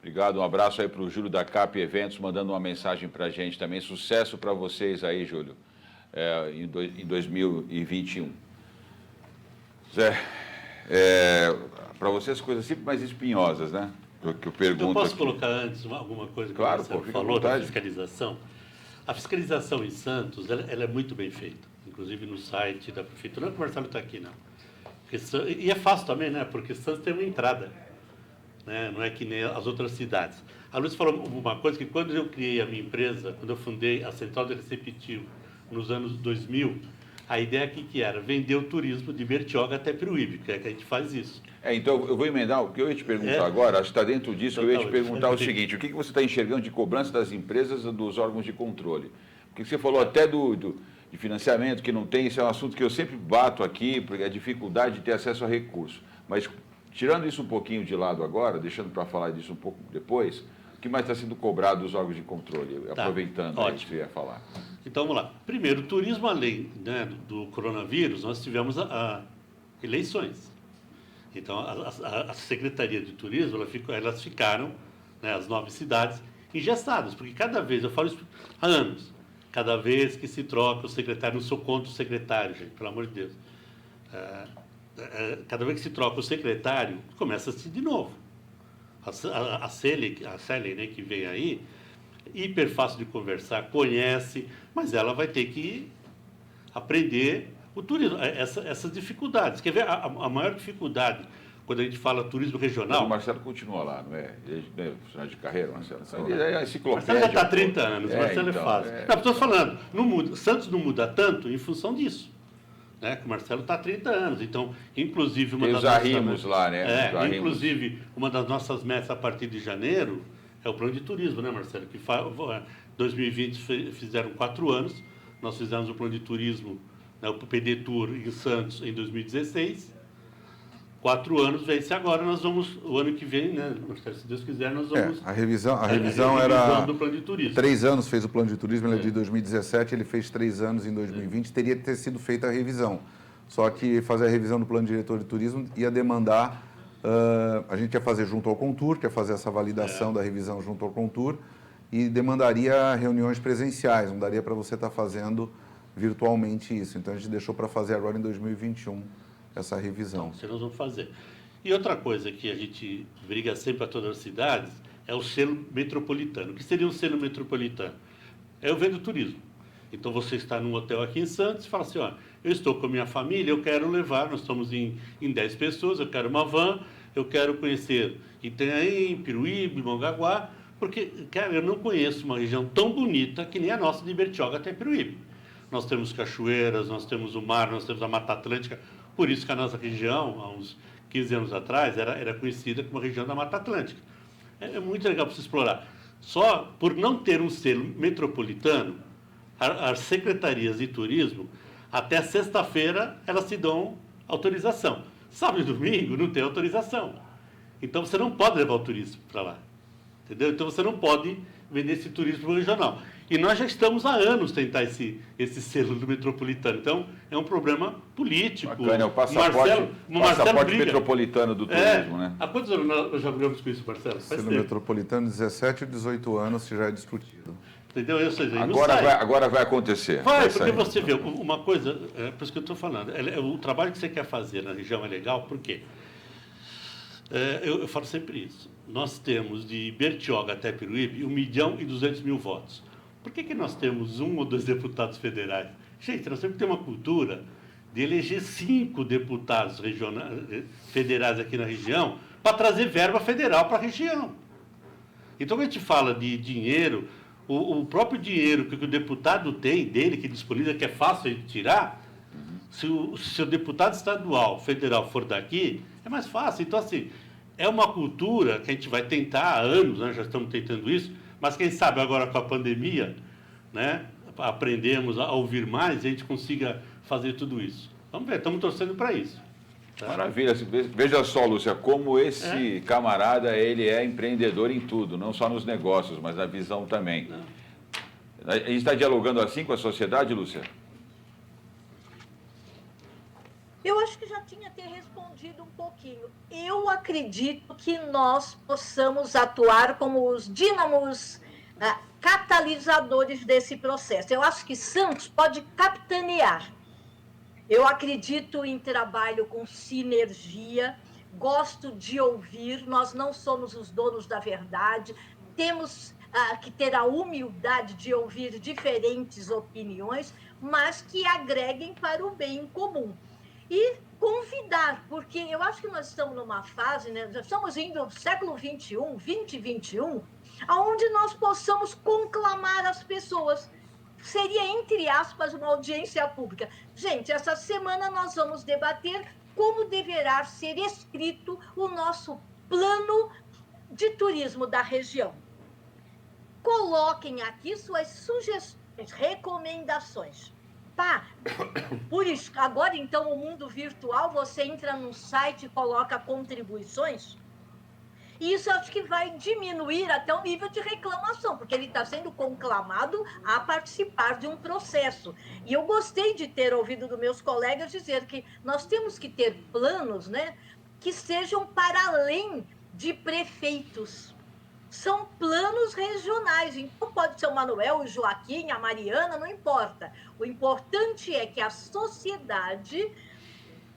Obrigado, um abraço aí para o Júlio da CAP Eventos, mandando uma mensagem para a gente também. Sucesso para vocês aí, Júlio, em 2021. Zé, para vocês coisas sempre mais espinhosas, né? Que eu pergunto Eu posso aqui. colocar antes alguma coisa que Claro, você fica à falou da vontade. fiscalização? A fiscalização em Santos, ela é muito bem feita, inclusive no site da prefeitura. Não é que o Marcelo está aqui, não. E é fácil também, né? Porque Santos tem uma entrada, né? Não é que nem as outras cidades. A Lúcia falou uma coisa, que quando eu criei a minha empresa, quando eu fundei a Central de Receptivo, nos anos 2000, a ideia aqui que era vender o turismo de Bertioga até Peruíbe, que é que a gente faz isso. Então, eu vou emendar, o que eu ia te perguntar agora, acho que está dentro disso, eu ia te perguntar o seguinte, o que você está enxergando de cobrança das empresas e dos órgãos de controle? Porque você falou até de financiamento, que não tem, isso é um assunto que eu sempre bato aqui, porque é a dificuldade de ter acesso a recursos. Mas, tirando isso um pouquinho de lado agora, deixando para falar disso um pouco depois, o que mais está sendo cobrado dos órgãos de controle? Aproveitando aí que você ia falar. Então, vamos lá. Primeiro, turismo, além, né, do coronavírus, nós tivemos eleições. Então, a Secretaria de Turismo, elas ficaram, né, as 9 cidades, engessadas, porque cada vez, eu falo isso há anos, cada vez que se troca o secretário, não sou contra o secretário, gente, pelo amor de Deus. Cada vez que se troca o secretário, começa-se de novo. A Celi, né, que vem aí, hiper fácil de conversar, conhece, mas ela vai ter que aprender o turismo, essas dificuldades. Quer ver a maior dificuldade quando a gente fala turismo Mas regional? o Marcelo continua lá, não é? Ele é funcionário de carreira, Marcelo? Ele é enciclopédia. Marcelo já está há 30 anos, Marcelo então, é fácil. Não, estou falando, não muda, Santos não muda tanto em função disso. Né? Que o Marcelo está há 30 anos, então, inclusive... Tem os arrimos lá, né? Os arrimos. Inclusive, uma das nossas metas a partir de janeiro é o plano de turismo, né, Marcelo? Que 2020 fizeram 4 anos, nós fizemos o plano de turismo, né, o PD Tour em Santos em 2016, 4 anos, vence agora, nós vamos, o ano que vem, né, Marcelo, se Deus quiser, nós vamos... A revisão era... do plano de turismo. 3 anos fez o plano de turismo, ele é de 2017, ele fez 3 anos em 2020, teria que ter sido feita a revisão. Só que fazer a revisão do plano diretor de turismo ia demandar... a gente ia fazer junto ao Contur, que ia fazer essa validação da revisão junto ao Contur, e demandaria reuniões presenciais, não daria para você estar fazendo virtualmente isso. Então, a gente deixou para fazer agora em 2021 essa revisão. Então, nós vamos fazer. E outra coisa que a gente briga sempre para todas as cidades é o selo metropolitano. O que seria um selo metropolitano? É o vendo turismo. Então, você está num hotel aqui em Santos e fala assim, ó, eu estou com a minha família, eu quero levar, nós estamos em 10 pessoas, eu quero uma van, eu quero conhecer Itanhaém, Peruíbe, Mongaguá, porque, cara, eu não conheço uma região tão bonita que nem a nossa de Bertioga até Peruíbe. Nós temos cachoeiras, nós temos o mar, nós temos a Mata Atlântica, por isso que a nossa região, há uns 15 anos atrás, era conhecida como a região da Mata Atlântica. É muito legal para você explorar. Só por não ter um selo metropolitano, as secretarias de turismo, até sexta-feira, elas te dão autorização. Sábado e domingo não tem autorização. Então, você não pode levar o turismo para lá. Entendeu? Então, você não pode vender esse turismo regional. E nós já estamos há anos tentar esse selo do metropolitano. Então, é um problema político. Bacana, é o passaporte metropolitano do turismo, né? Há quantos anos nós já brigamos com isso, Marcelo? Selo metropolitano, 17 ou 18 anos, que já é discutido. Entendeu? Ou seja, agora vai acontecer. Porque você vê, uma coisa, por isso que eu estou falando, o trabalho que você quer fazer na região é legal, por quê? Eu falo sempre isso. Nós temos de Bertioga até Peruíbe 1.200.000 votos. Por que nós temos 1 ou 2 deputados federais? Gente, nós temos que ter uma cultura de eleger 5 deputados federais aqui na região para trazer verba federal para a região. Então, quando a gente fala de dinheiro, O próprio dinheiro que o deputado tem dele, que disponibiliza, que é fácil de tirar, se o deputado estadual, federal for daqui, é mais fácil. Então, assim, é uma cultura que a gente vai tentar há anos, né? Já estamos tentando isso, mas quem sabe agora com a pandemia, né? Aprendemos a ouvir mais e a gente consiga fazer tudo isso. Vamos ver, estamos torcendo para isso. Tá? Maravilha. Veja só, Lúcia, como esse camarada, ele é empreendedor em tudo, não só nos negócios, mas na visão também. A gente está dialogando assim com a sociedade, Lúcia? Eu acho que já tinha até respondido um pouquinho. Eu acredito que nós possamos atuar como os dínamos catalisadores desse processo. Eu acho que Santos pode capitanear. Eu acredito em trabalho com sinergia, gosto de ouvir, nós não somos os donos da verdade, temos que ter a humildade de ouvir diferentes opiniões, mas que agreguem para o bem comum. E convidar, porque eu acho que nós estamos numa fase, né, nós estamos indo ao século XXI, 2021, onde nós possamos conclamar as pessoas. Seria, entre aspas, uma audiência pública. Gente, essa semana nós vamos debater como deverá ser escrito o nosso plano de turismo da região. Coloquem aqui suas sugestões, recomendações. Tá? Por isso, agora, então, o mundo virtual, você entra num site e coloca contribuições. E isso acho que vai diminuir até o nível de reclamação, porque ele está sendo conclamado a participar de um processo. E eu gostei de ter ouvido dos meus colegas dizer que nós temos que ter planos, né, que sejam para além de prefeitos. São planos regionais, então pode ser o Manuel, o Joaquim, a Mariana, não importa. O importante é que a sociedade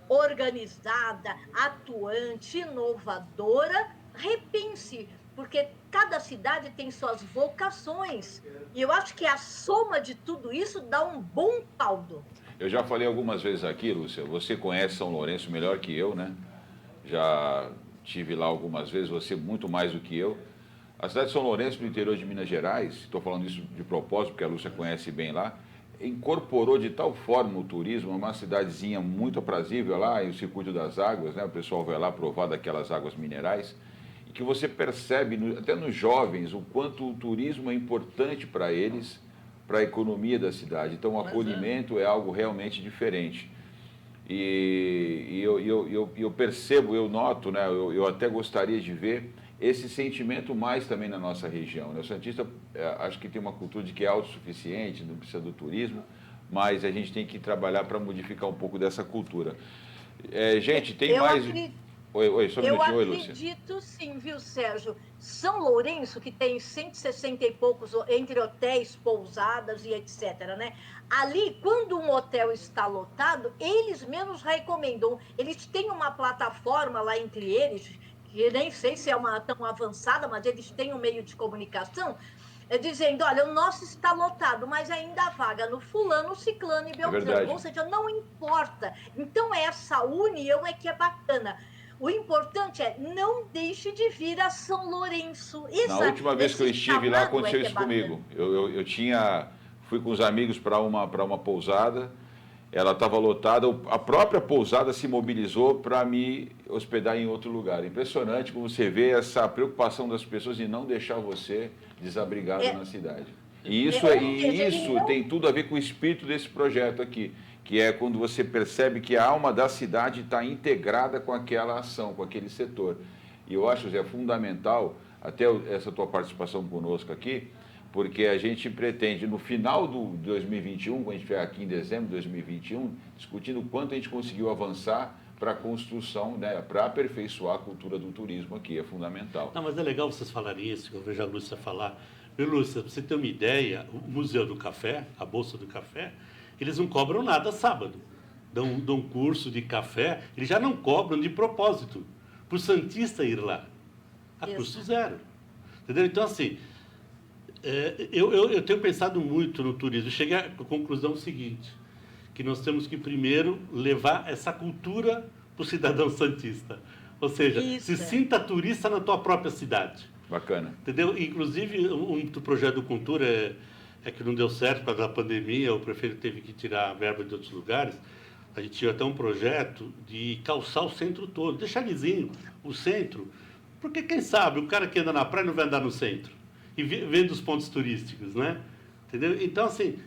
organizada, atuante, inovadora, repense, porque cada cidade tem suas vocações. E eu acho que a soma de tudo isso dá um bom caldo. Eu já falei algumas vezes aqui, Lúcia, você conhece São Lourenço melhor que eu, né? Já tive lá algumas vezes, você muito mais do que eu. A cidade de São Lourenço, no interior de Minas Gerais, estou falando isso de propósito, porque a Lúcia conhece bem lá, incorporou de tal forma o turismo, uma cidadezinha muito aprazível lá, em o Circuito das Águas, né? O pessoal vai lá provar daquelas águas minerais, e que você percebe, até nos jovens, o quanto o turismo é importante para eles, para a economia da cidade. Então, o acolhimento é algo realmente diferente. E eu percebo, eu noto, né? Eu até gostaria de ver esse sentimento mais também na nossa região, né? O santista acho que tem uma cultura de que é autossuficiente, não precisa do turismo, mas a gente tem que trabalhar para modificar um pouco dessa cultura. Gente, tem mais... Oi, só um minutinho. Oi, Lúcia. Eu acredito sim, viu, Sérgio? São Lourenço, que tem 160 e poucos, entre hotéis, pousadas e etc., né? Ali, quando um hotel está lotado, eles mesmos recomendam. Eles têm uma plataforma lá entre eles, que nem sei se é uma tão avançada, mas eles têm um meio de comunicação, dizendo, olha, o nosso está lotado, mas ainda há vaga no fulano, ciclano e beltrano. Ou seja, não importa. Então, essa união é que é bacana. O importante é, não deixe de vir a São Lourenço. Na última vez que eu estive lá, aconteceu isso comigo. Eu fui com os amigos para uma pousada, ela estava lotada, a própria pousada se mobilizou para me hospedar em outro lugar. Impressionante como você vê essa preocupação das pessoas em não deixar você desabrigado na cidade. E isso tem tudo a ver com o espírito desse projeto aqui, que é quando você percebe que a alma da cidade está integrada com aquela ação, com aquele setor. E eu acho, Zé, fundamental, até essa tua participação conosco aqui, porque a gente pretende, no final do 2021, quando a gente estiver aqui em dezembro de 2021, discutindo o quanto a gente conseguiu avançar para a construção, né, para aperfeiçoar a cultura do turismo aqui, é fundamental. Não, mas é legal vocês falarem isso, que eu vejo a Lúcia falar. Viu, Lúcia, para você ter uma ideia, o Museu do Café, a Bolsa do Café, eles não cobram nada sábado. Dão curso de café, eles já não cobram de propósito, para o santista ir lá. A custo zero. Entendeu? Então, assim, eu tenho pensado muito no turismo. Cheguei à conclusão seguinte, que nós temos que primeiro levar essa cultura para o cidadão santista. Ou seja, se sinta turista na tua própria cidade. Bacana. Entendeu? Inclusive, um do projeto do Cultura é que não deu certo por causa da pandemia, o prefeito teve que tirar a verba de outros lugares. A gente tinha até um projeto de calçar o centro todo, deixar lisinho o centro, porque quem sabe o cara que anda na praia não vai andar no centro e vendo os pontos turísticos, né? Entendeu? Então, assim,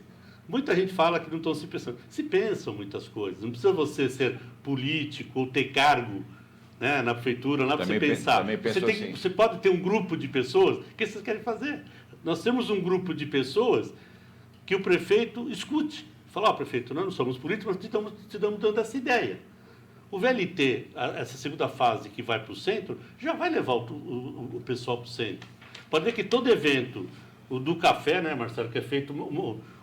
muita gente fala que não estão se pensando. Se pensam muitas coisas, não precisa você ser político ou ter cargo, né, na prefeitura, lá para você pensar. Assim. Você pode ter um grupo de pessoas, o que vocês querem fazer? Nós temos um grupo de pessoas que o prefeito escute. Fala, prefeito, nós não somos políticos, mas te estamos dando essa ideia. O VLT, essa segunda fase que vai para o centro, já vai levar o pessoal para o centro. Pode ver que todo evento, o do café, né, Marcelo, que é feito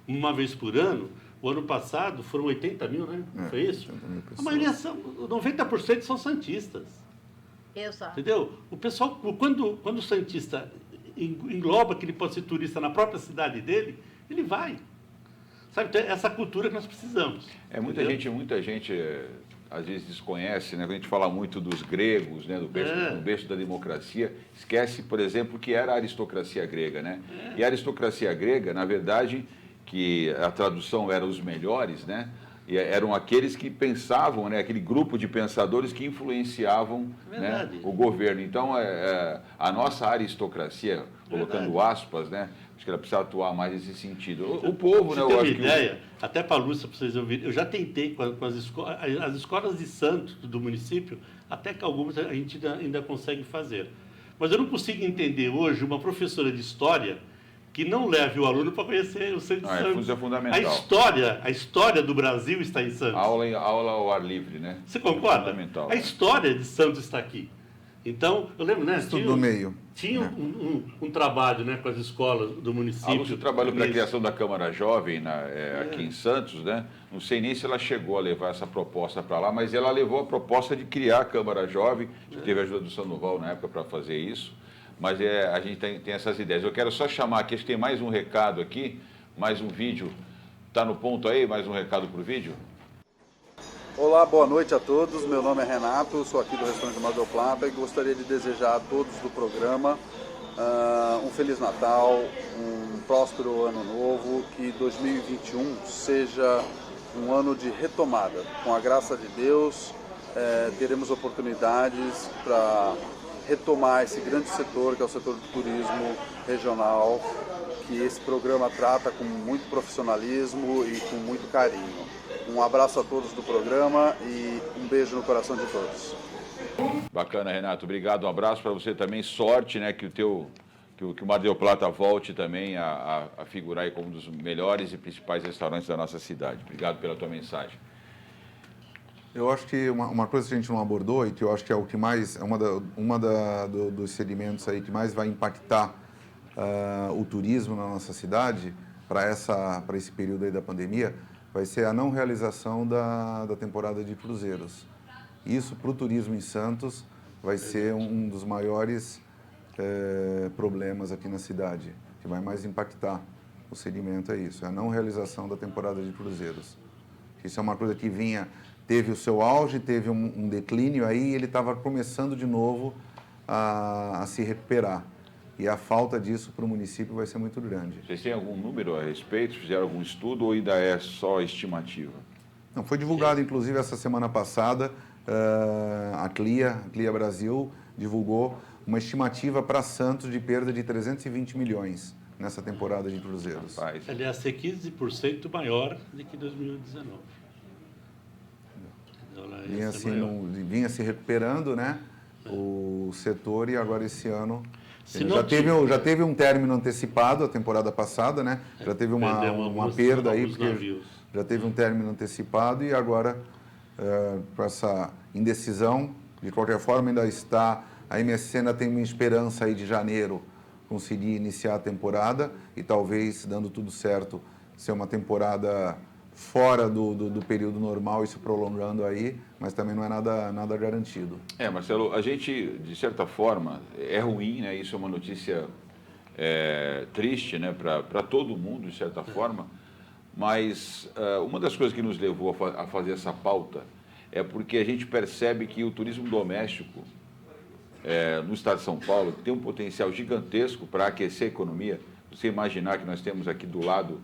uma vez por ano, o ano passado foram 80 mil, né? Foi isso? A maioria são, 90% são santistas. Exato. Entendeu? O pessoal, quando o santista engloba que ele pode ser turista na própria cidade dele, ele vai. Sabe, então, essa cultura que nós precisamos. Muita gente às vezes desconhece, né? Quando a gente fala muito dos gregos, né? do berço da democracia, esquece, por exemplo, que era a aristocracia grega, né? E a aristocracia grega, na verdade, que a tradução era os melhores, né? E eram aqueles que pensavam, né? Aquele grupo de pensadores que influenciavam, né? o governo. Então, a nossa aristocracia, colocando aspas, né? Acho que ela precisa atuar mais nesse sentido. O povo, né? Você tem uma ideia, até para a Lúcia, para vocês ouvirem, eu já tentei com as escolas de santos do município, até que algumas a gente ainda consegue fazer. Mas eu não consigo entender hoje uma professora de história que não leve o aluno para conhecer o centro de Santos. É fundamental. A história do Brasil está em Santos. Aula ao ar livre, né? Você concorda? Fundamental, a história de Santos está aqui. Então, eu lembro, né? Estudo do meio. Tinha um trabalho, né, com as escolas do município. A Lúcia trabalhou para a criação da Câmara Jovem aqui em Santos, né? Não sei nem se ela chegou a levar essa proposta para lá, mas ela levou a proposta de criar a Câmara Jovem, que teve a ajuda do Sandoval na época para fazer isso. Mas a gente tem essas ideias. Eu quero só chamar aqui, acho que tem mais um recado aqui, mais um vídeo. Está no ponto aí? Mais um recado para o vídeo? Olá, boa noite a todos. Meu nome é Renato, sou aqui do restaurante Mar del Plata e gostaria de desejar a todos do programa um Feliz Natal, um próspero Ano Novo, que 2021 seja um ano de retomada. Com a graça de Deus, teremos oportunidades para retomar esse grande setor, que é o setor do turismo regional, que esse programa trata com muito profissionalismo e com muito carinho. Um abraço a todos do programa e um beijo no coração de todos. Bacana, Renato. Obrigado. Um abraço para você também. Sorte, né, que o Mar del Plata volte também a figurar aí como um dos melhores e principais restaurantes da nossa cidade. Obrigado pela tua mensagem. Eu acho que uma coisa que a gente não abordou e que eu acho que é o que mais, dos segmentos aí que mais vai impactar o turismo na nossa cidade para esse período aí da pandemia, vai ser a não realização da temporada de cruzeiros. Isso para o turismo em Santos vai ser um dos maiores problemas aqui na cidade, que vai mais impactar o segmento, é isso, é a não realização da temporada de cruzeiros. Isso é uma coisa que teve o seu auge, teve um declínio aí e ele estava começando de novo a se recuperar. E a falta disso para o município vai ser muito grande. Vocês têm algum número a respeito? Fizeram algum estudo ou ainda é só estimativa? Não, foi divulgado, inclusive, essa semana passada, a CLIA Brasil divulgou uma estimativa para Santos de perda de 320 milhões nessa temporada de cruzeiros. Rapaz. Aliás, ser 15% maior do que 2019. Vinha se recuperando, né, o setor, e agora esse ano já teve um término antecipado a temporada passada, né? Já teve uma perda aí, porque navios. Já teve um término antecipado e agora com essa indecisão, de qualquer forma a MSC ainda tem uma esperança aí de janeiro conseguir iniciar a temporada e talvez, dando tudo certo, ser uma temporada fora do período normal e se prolongando aí, mas também não é nada garantido. Marcelo, a gente, de certa forma, é ruim, né? Isso é uma notícia triste, né? Para todo mundo, de certa forma, mas uma das coisas que nos levou a fazer essa pauta é porque a gente percebe que o turismo doméstico no estado de São Paulo, que tem um potencial gigantesco para aquecer a economia. Você imaginar que nós temos aqui do lado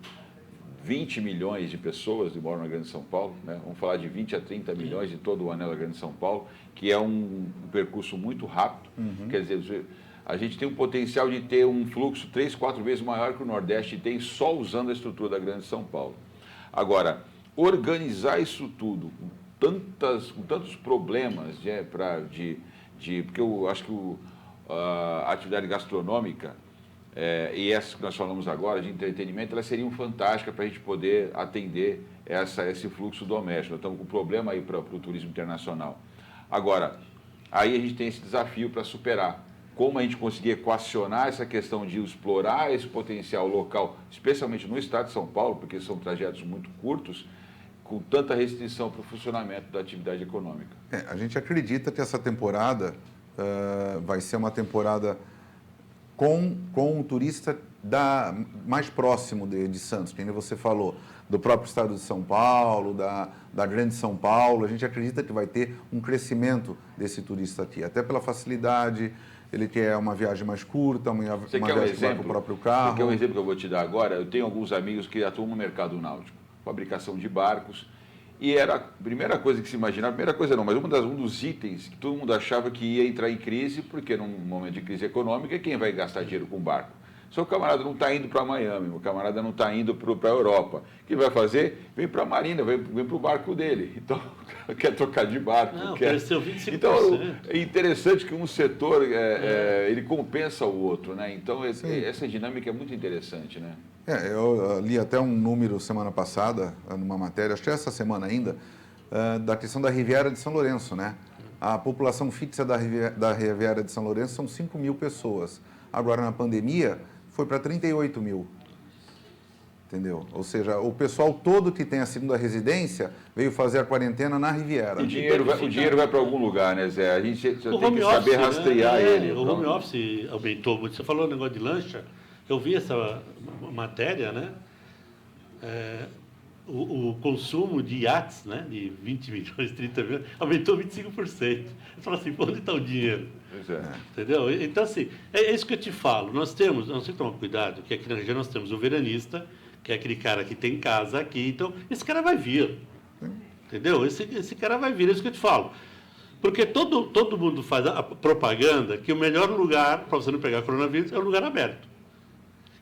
20 milhões de pessoas que moram na Grande São Paulo, né? Vamos falar de 20 a 30 milhões de todo o anel da Grande São Paulo, que é um percurso muito rápido. Quer dizer, a gente tem um potencial de ter um fluxo 3, 4 vezes maior que o Nordeste tem só usando a estrutura da Grande São Paulo. Agora, organizar isso tudo com tantos problemas, porque eu acho que a atividade gastronômica e essas que nós falamos agora, de entretenimento, elas seriam fantásticas para a gente poder atender esse fluxo doméstico. Nós estamos com um problema aí para o turismo internacional. Agora, aí a gente tem esse desafio para superar. Como a gente conseguir equacionar essa questão de explorar esse potencial local, especialmente no estado de São Paulo, porque são trajetos muito curtos, com tanta restrição para o funcionamento da atividade econômica. A gente acredita que essa temporada vai ser uma temporada com o turista mais próximo de Santos, que nem você falou, do próprio estado de São Paulo, da Grande São Paulo. A gente acredita que vai ter um crescimento desse turista aqui, até pela facilidade. Ele quer uma viagem mais curta, uma viagem que vai com o próprio carro. Você quer um exemplo que eu vou te dar agora? Eu tenho alguns amigos que atuam no mercado náutico, fabricação de barcos, e era a primeira coisa que se imaginava, primeira coisa não, mas um dos itens que todo mundo achava que ia entrar em crise, porque num momento de crise econômica, quem vai gastar dinheiro com barco? Seu camarada não está indo para Miami, o camarada não está indo para a Europa. O que vai fazer? Vem para a Marina, vem para o barco dele. Então, quer trocar de barco. Não, quer... cresceu 25%. Então, é interessante que um setor, ele compensa o outro, né? Então, essa dinâmica é muito interessante, né? Eu li até um número semana passada, numa matéria, acho que essa semana ainda, da questão da Riviera de São Lourenço, né? A população fixa da Riviera de São Lourenço são 5 mil pessoas. Agora, na pandemia, foi para 38 mil. Entendeu? Ou seja, o pessoal todo que tem a segunda residência veio fazer a quarentena na Riviera. O dinheiro vai para algum lugar, né, Zé? A gente tem que saber rastrear ele. O home office aumentou muito. Você falou um negócio de lancha, eu vi essa matéria, né? O consumo de iates, né, de 20 milhões, 30 milhões, aumentou 25%. Eu falo assim, onde está o dinheiro? Pois é. Entendeu? Então, assim, é isso que eu te falo. Nós temos que tomar cuidado, que aqui na região nós temos o veranista, que é aquele cara que tem casa aqui, então esse cara vai vir. Entendeu? Esse cara vai vir, é isso que eu te falo. Porque todo mundo faz a propaganda que o melhor lugar para você não pegar coronavírus é o lugar aberto.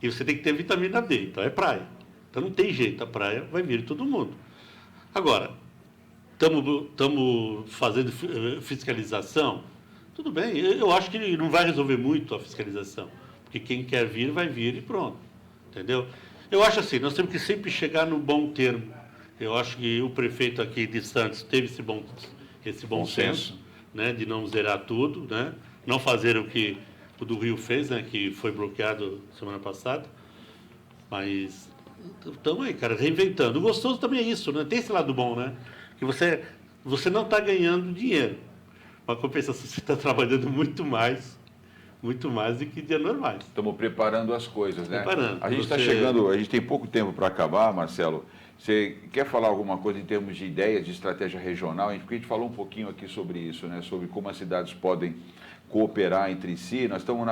E você tem que ter vitamina D, então é praia. Então não tem jeito, a praia vai vir todo mundo. Agora, estamos fazendo fiscalização, tudo bem, eu acho que não vai resolver muito a fiscalização, porque quem quer vir, vai vir e pronto, entendeu? Eu acho assim, nós temos que sempre chegar no bom termo. Eu acho que o prefeito aqui de Santos teve esse bom senso, né, de não zerar tudo, né, não fazer o que o do Rio fez, né, que foi bloqueado semana passada, mas estamos aí, cara, reinventando. O gostoso também é isso, né? Tem esse lado bom, né? Que você não está ganhando dinheiro. Uma compensação, você está trabalhando muito mais do que dias normais. Estamos preparando as coisas, né? A gente está Você... chegando, a gente tem pouco tempo para acabar, Marcelo. Você quer falar alguma coisa em termos de ideias de estratégia regional? Porque a gente falou um pouquinho aqui sobre isso, né? Sobre como as cidades podem cooperar entre si. Nós estamos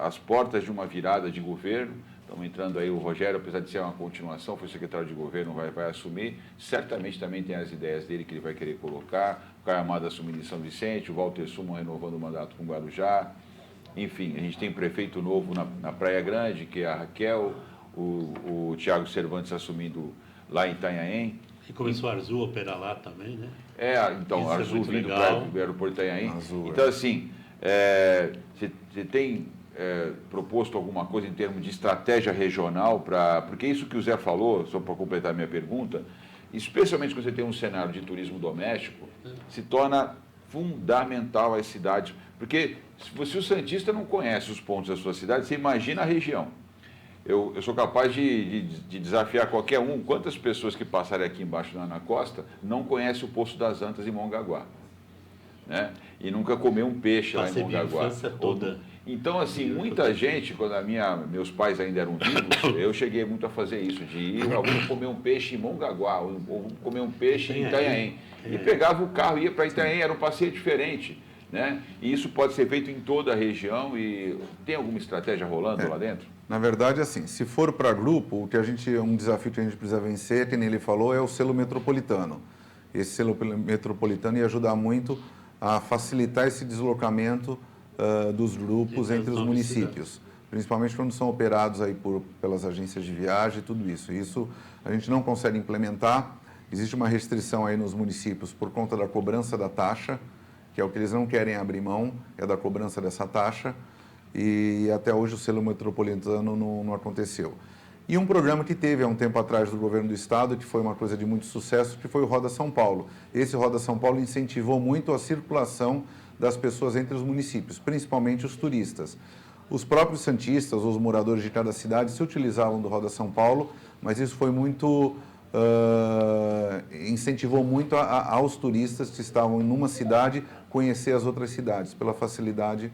às portas de uma virada de governo. Estamos entrando aí, o Rogério, apesar de ser uma continuação, foi secretário de governo, vai assumir. Certamente também tem as ideias dele que ele vai querer colocar. O Caio Amado assumindo em São Vicente, o Walter Suman renovando o mandato com Guarujá. Enfim, a gente tem prefeito novo na Praia Grande, que é a Raquel, o Tiago Cervantes assumindo lá em Itanhaém. E começou a Azul a operar lá também, né? Então, a Azul vindo para o aeroporto de Itanhaém. Então, assim, você tem... proposto alguma coisa em termos de estratégia regional, porque isso que o Zé falou, só para completar a minha pergunta, especialmente quando você tem um cenário de turismo doméstico, se torna fundamental as cidades, porque se o santista não conhece os pontos da sua cidade, você imagina a região. Eu sou capaz de desafiar qualquer um, quantas pessoas que passarem aqui embaixo na costa não conhecem o Poço das Antas em Mongaguá, né? E nunca comeu um peixe lá em Mongaguá. Então, assim, muita gente, quando meus pais ainda eram vivos, eu cheguei muito a fazer isso, de ir, vamos comer um peixe em Mongaguá, ou comer um peixe em Itanhaém. E pegava o carro e ia para Itanhaém, era um passeio diferente. né? E isso pode ser feito em toda a região e tem alguma estratégia rolando lá dentro? Na verdade, assim, se for para grupo, um desafio que a gente precisa vencer, que nem ele falou, é o selo metropolitano. Esse selo metropolitano ia ajudar muito a facilitar esse deslocamento dos grupos entre os municípios, principalmente quando são operados aí pelas agências de viagem e tudo isso. Isso a gente não consegue implementar. Existe uma restrição aí nos municípios por conta da cobrança da taxa, que é o que eles não querem abrir mão, é da cobrança dessa taxa, e até hoje o selo metropolitano não aconteceu. E um programa que teve há um tempo atrás do governo do estado, que foi uma coisa de muito sucesso, que foi o Roda São Paulo. Esse Roda São Paulo incentivou muito a circulação das pessoas entre os municípios, principalmente os turistas. Os próprios santistas, os moradores de cada cidade se utilizavam do Roda São Paulo, mas isso foi muito... incentivou muito aos turistas que estavam em uma cidade conhecer as outras cidades, pela facilidade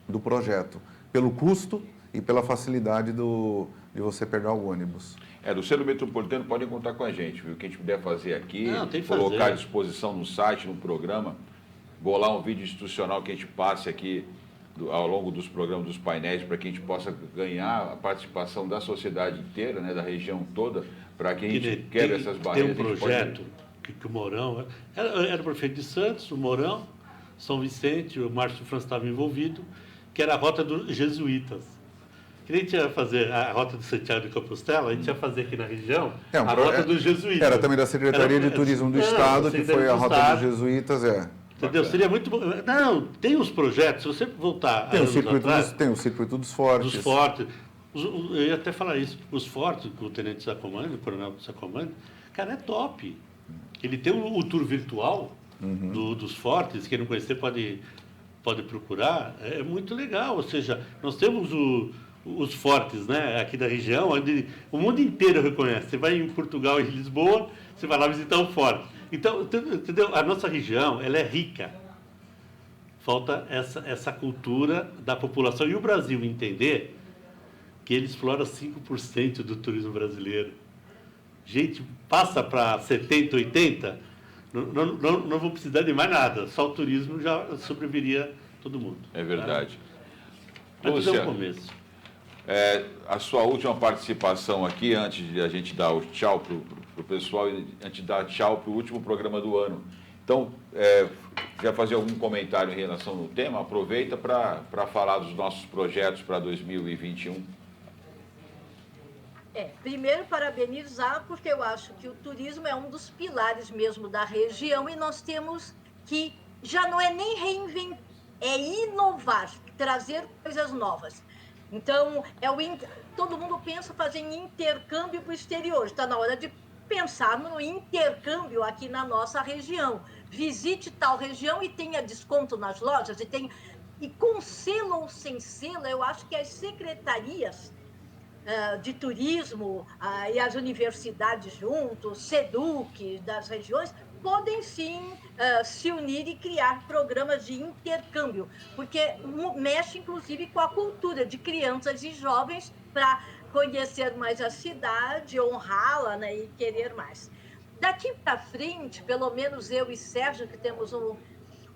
do projeto, pelo custo e pela facilidade de você pegar o ônibus. Do selo metropolitano podem contar com a gente, viu? O que a gente puder fazer aqui, tem que colocar fazer. à disposição no site, no programa, bolar um vídeo institucional que a gente passe aqui ao longo dos programas, dos painéis, para que a gente possa ganhar a participação da sociedade inteira, né, da região toda, para que a gente quebre essas barreiras. Tem um projeto que o Mourão, era o prefeito de Santos, o Mourão, São Vicente, o Márcio França estava envolvido, que era a rota dos jesuítas. Que a gente ia fazer a rota de Santiago de Compostela, a gente ia fazer aqui na região a rota dos jesuítas. Era também da Secretaria de Turismo do Estado, que foi a rota dos jesuítas, Entendeu? Seria muito bom. Não, tem os projetos, se você voltar tem o circuito dos fortes. Dos fortes. Eu ia até falar isso. Os fortes, o tenente Sacomani, o coronel Sacomani, cara, é top. Ele tem o tour virtual dos fortes, quem não conhecer pode procurar, é muito legal. Ou seja, nós temos os fortes, né, aqui da região, onde o mundo inteiro reconhece. Você vai em Portugal, em Lisboa, você vai lá visitar um forte. Então, entendeu? A nossa região, ela é rica. Falta essa cultura da população. E o Brasil entender que ele explora 5% do turismo brasileiro. Gente, passa para 70%, 80%, não vou precisar de mais nada. Só o turismo já sobreviveria todo mundo. É verdade. Tá? Mas Lúcia, é um começo. a sua última participação aqui, antes de a gente dar o tchau para o pessoal e antes de dar tchau para o último programa do ano. Então, quer fazer algum comentário em relação ao tema? Aproveita para falar dos nossos projetos para 2021. Primeiro, parabenizar, porque eu acho que o turismo é um dos pilares mesmo da região e nós temos que, já não é nem reinventar, é inovar, trazer coisas novas. Então, todo mundo pensa fazer intercâmbio para o exterior, está na hora de pensar no intercâmbio aqui na nossa região. Visite tal região e tenha desconto nas lojas, e com selo ou sem selo, eu acho que as secretarias de turismo e as universidades juntos, SEDUC das regiões, podem sim se unir e criar programas de intercâmbio, porque mexe inclusive com a cultura de crianças e jovens para conhecer mais a cidade, honrá-la, né, e querer mais. Daqui para frente, pelo menos eu e Sérgio, que temos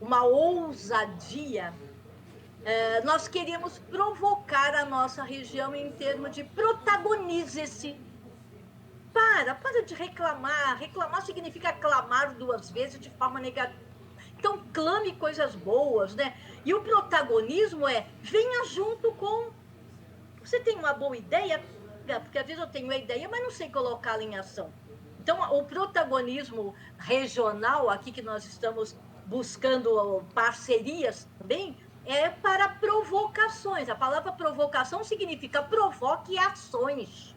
uma ousadia, nós queremos provocar a nossa região em termos de protagonize-se. Para de reclamar. Reclamar significa clamar 2 vezes de forma negativa. Então, clame coisas boas, né? E o protagonismo venha junto com... Você tem uma boa ideia? Porque às vezes eu tenho a ideia, mas não sei colocá-la em ação. Então, o protagonismo regional, aqui que nós estamos buscando parcerias também, é para provocações. A palavra provocação significa provoque ações.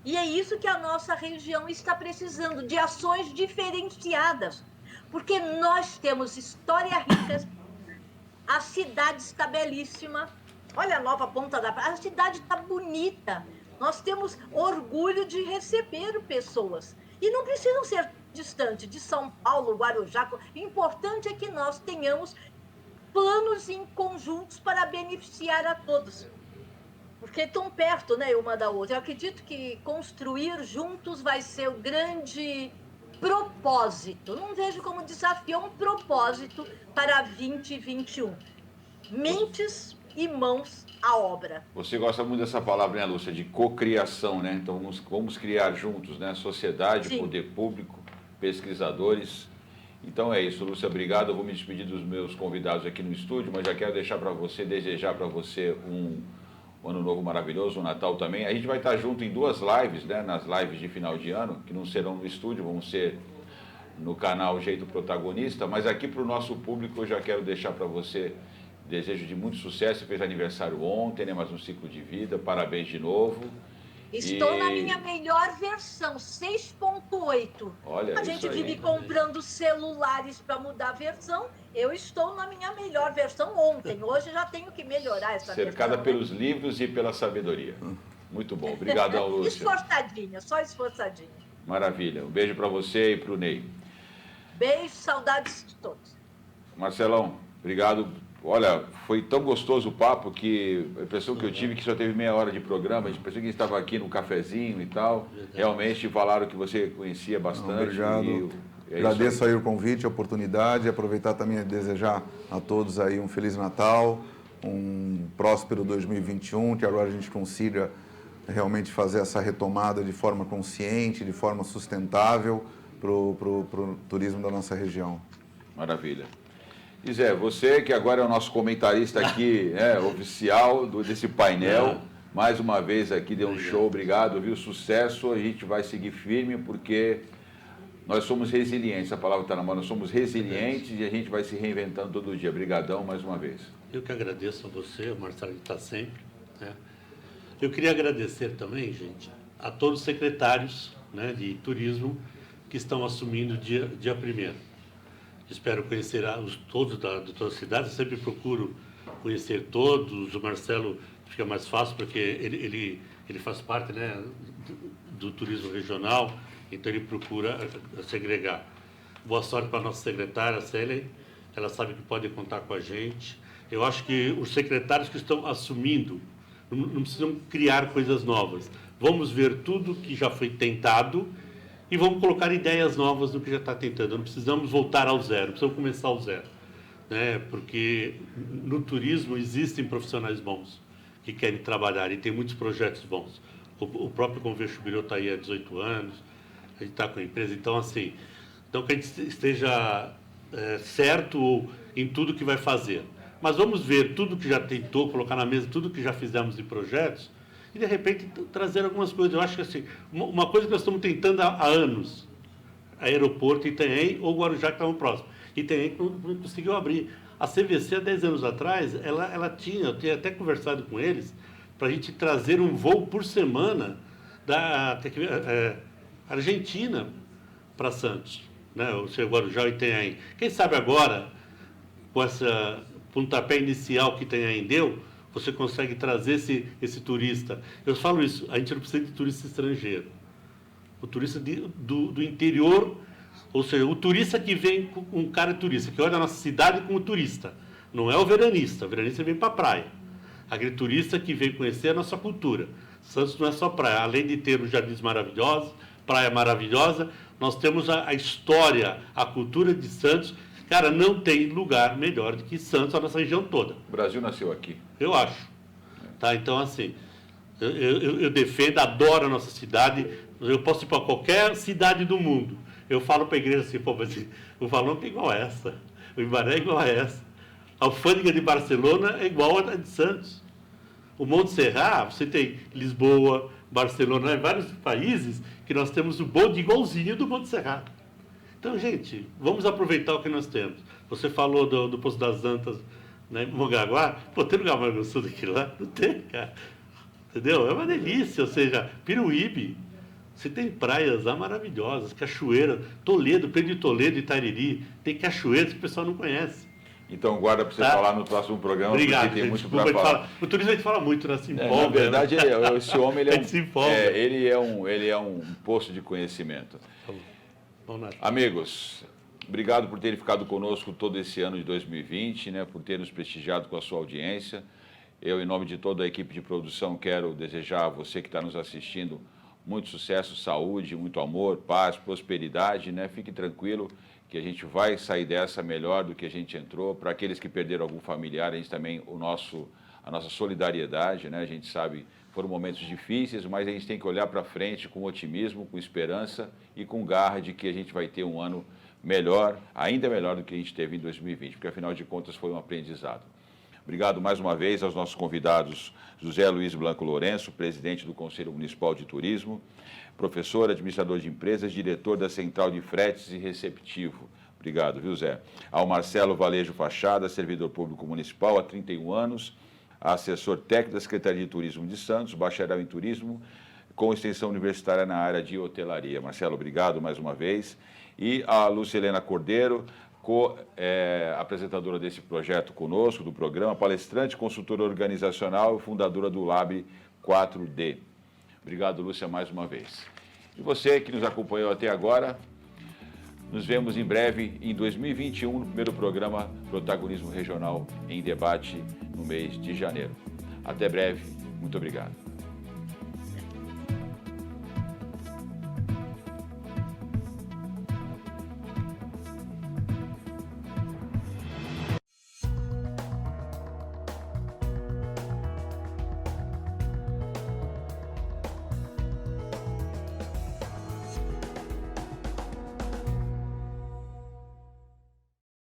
E é isso que a nossa região está precisando, de ações diferenciadas. Porque nós temos história rica, a cidade está belíssima. Olha a nova Ponta da Praia, a cidade está bonita. Nós temos orgulho de receber pessoas. E não precisam ser distantes de São Paulo, Guarujá. O importante é que nós tenhamos planos em conjuntos para beneficiar a todos. Porque estão perto, né, uma da outra. Eu acredito que construir juntos vai ser o grande propósito. Não vejo como desafio, é um propósito para 2021. Mentes e mãos à obra. Você gosta muito dessa palavra, né, Lúcia, de cocriação, né? Então vamos criar juntos, né? Sociedade, Sim. poder público, pesquisadores. Então é isso, Lúcia, obrigado. Eu vou me despedir dos meus convidados aqui no estúdio, mas já quero desejar para você um ano novo maravilhoso, um Natal também. A gente vai estar junto em 2 lives, né? Nas lives de final de ano, que não serão no estúdio, vão ser no canal Jeito Protagonista, mas aqui para o nosso público eu já quero deixar para você desejo de muito sucesso. Você fez aniversário ontem, né? Mais um ciclo de vida, parabéns de novo. Estou na minha melhor versão, 6.8. Olha, a gente isso aí. vive comprando celulares para mudar a versão. Eu estou na minha melhor versão ontem. Hoje já tenho que melhorar essa Cercada versão. pelos livros e pela sabedoria. Muito bom. Obrigadão, Lúcia. Esforçadinha, só esforçadinha. Maravilha. Um beijo para você e para o Ney. Beijo, saudades de todos. Marcelão, obrigado. Olha, foi tão gostoso o papo que a impressão que eu tive que só teve meia hora de programa. A gente pensou que a gente estava aqui no cafezinho e tal. Realmente falaram que você conhecia bastante. Obrigado. Agradeço aí o convite, a oportunidade. Aproveitar também a desejar a todos aí um Feliz Natal, um próspero 2021, que agora a gente consiga realmente fazer essa retomada de forma consciente, de forma sustentável para o turismo da nossa região. Maravilha. E Zé, você que agora é o nosso comentarista aqui, oficial desse painel, mais uma vez aqui deu um show, obrigado, viu? Sucesso, a gente vai seguir firme porque nós somos resilientes, a palavra está na mão, nós somos resilientes e a gente vai se reinventando todo dia. Obrigadão mais uma vez. Eu que agradeço a você, o Marcelo está sempre. Né? Eu queria agradecer também, gente, a todos os secretários, né, de turismo que estão assumindo dia 1º. Espero conhecer todos da tua cidade, eu sempre procuro conhecer todos. O Marcelo fica mais fácil porque ele faz parte, né, do turismo regional, então ele procura segregar. Boa sorte para a nossa secretária, a Célia, ela sabe que pode contar com a gente. Eu acho que os secretários que estão assumindo não precisam criar coisas novas. Vamos ver tudo que já foi tentado e vamos colocar ideias novas no que já está tentando. Não precisamos voltar ao zero, precisamos começar ao zero. Né? Porque no turismo existem profissionais bons que querem trabalhar e tem muitos projetos bons. O próprio Convênio Chubirô está aí há 18 anos, a gente está com a empresa. Então, assim, então que a gente esteja certo em tudo que vai fazer. Mas vamos ver tudo que já tentou, colocar na mesa tudo que já fizemos de projetos, e de repente trazer algumas coisas. Eu acho que assim, uma coisa que nós estamos tentando há anos, aeroporto Itanhaém ou Guarujá, que estavam próximos. Itanhaém não conseguiu abrir. A CVC, há 10 anos atrás, eu tinha até conversado com eles, para a gente trazer um voo por semana da Argentina para Santos, né? O seu Guarujá e Itanhaém. Quem sabe agora, com essa pontapé inicial que Itanhaém deu, você consegue trazer esse turista. Eu falo isso, a gente não precisa de turista estrangeiro. O turista do interior, ou seja, o turista que vem com um cara turista, que olha a nossa cidade como turista. Não é o veranista vem para a praia. Aquele turista que vem conhecer a nossa cultura. Santos não é só praia, além de ter os jardins maravilhosos, praia maravilhosa, nós temos a história, a cultura de Santos. Cara, não tem lugar melhor do que Santos, a nossa região toda. O Brasil nasceu aqui. Eu acho. Tá? Então, assim, eu defendo, adoro a nossa cidade. Eu posso ir para qualquer cidade do mundo. Eu falo para a igreja assim, pô, mas o Valongo é igual a essa, o Ibaré é igual a essa. A alfândega de Barcelona é igual a de Santos. O Monte Serrat, você tem Lisboa, Barcelona, vários países que nós temos o bonde igualzinho do Monte Serrat. Então, gente, vamos aproveitar o que nós temos. Você falou do Poço das Antas, né, em Mongaguá. Pô, tem lugar mais gostoso daquilo lá? Não tem, cara. Entendeu? É uma delícia. Ou seja, Piruíbe, você tem praias lá maravilhosas, cachoeiras, Toledo, Pedro de Toledo, Itariri, tem cachoeiras que o pessoal não conhece. Então, guarda para você falar no próximo programa, obrigado, porque tem gente, muito para falar. O turismo a gente fala muito, né? Se empolga, na verdade, né? esse homem ele se empolga. ele é um poço de conhecimento. Amigos, obrigado por terem ficado conosco todo esse ano de 2020, né, por terem nos prestigiado com a sua audiência. Eu, em nome de toda a equipe de produção, quero desejar a você que está nos assistindo muito sucesso, saúde, muito amor, paz, prosperidade, né? Fique tranquilo que a gente vai sair dessa melhor do que a gente entrou. Para aqueles que perderam algum familiar, a gente também, a nossa solidariedade, né? A gente sabe, foram momentos difíceis, mas a gente tem que olhar para frente com otimismo, com esperança e com garra de que a gente vai ter um ano melhor, ainda melhor do que a gente teve em 2020, porque afinal de contas foi um aprendizado. Obrigado mais uma vez aos nossos convidados, José Luiz Blanco Lourenço, presidente do Conselho Municipal de Turismo, professor, administrador de empresas, diretor da Central de Fretes e Receptivo. Obrigado, viu, Zé? Ao Marcelo Valejo Fachada, servidor público municipal há 31 anos, assessor técnico da Secretaria de Turismo de Santos, bacharel em turismo, com extensão universitária na área de hotelaria. Marcelo, obrigado mais uma vez. E a Lucilena Cordeiro, apresentadora desse projeto conosco, do programa, palestrante, consultora organizacional e fundadora do Lab 4D. Obrigado, Lúcia, mais uma vez. E você que nos acompanhou até agora, nos vemos em breve, em 2021, no primeiro programa Protagonismo Regional em Debate, no mês de janeiro. Até breve, muito obrigado.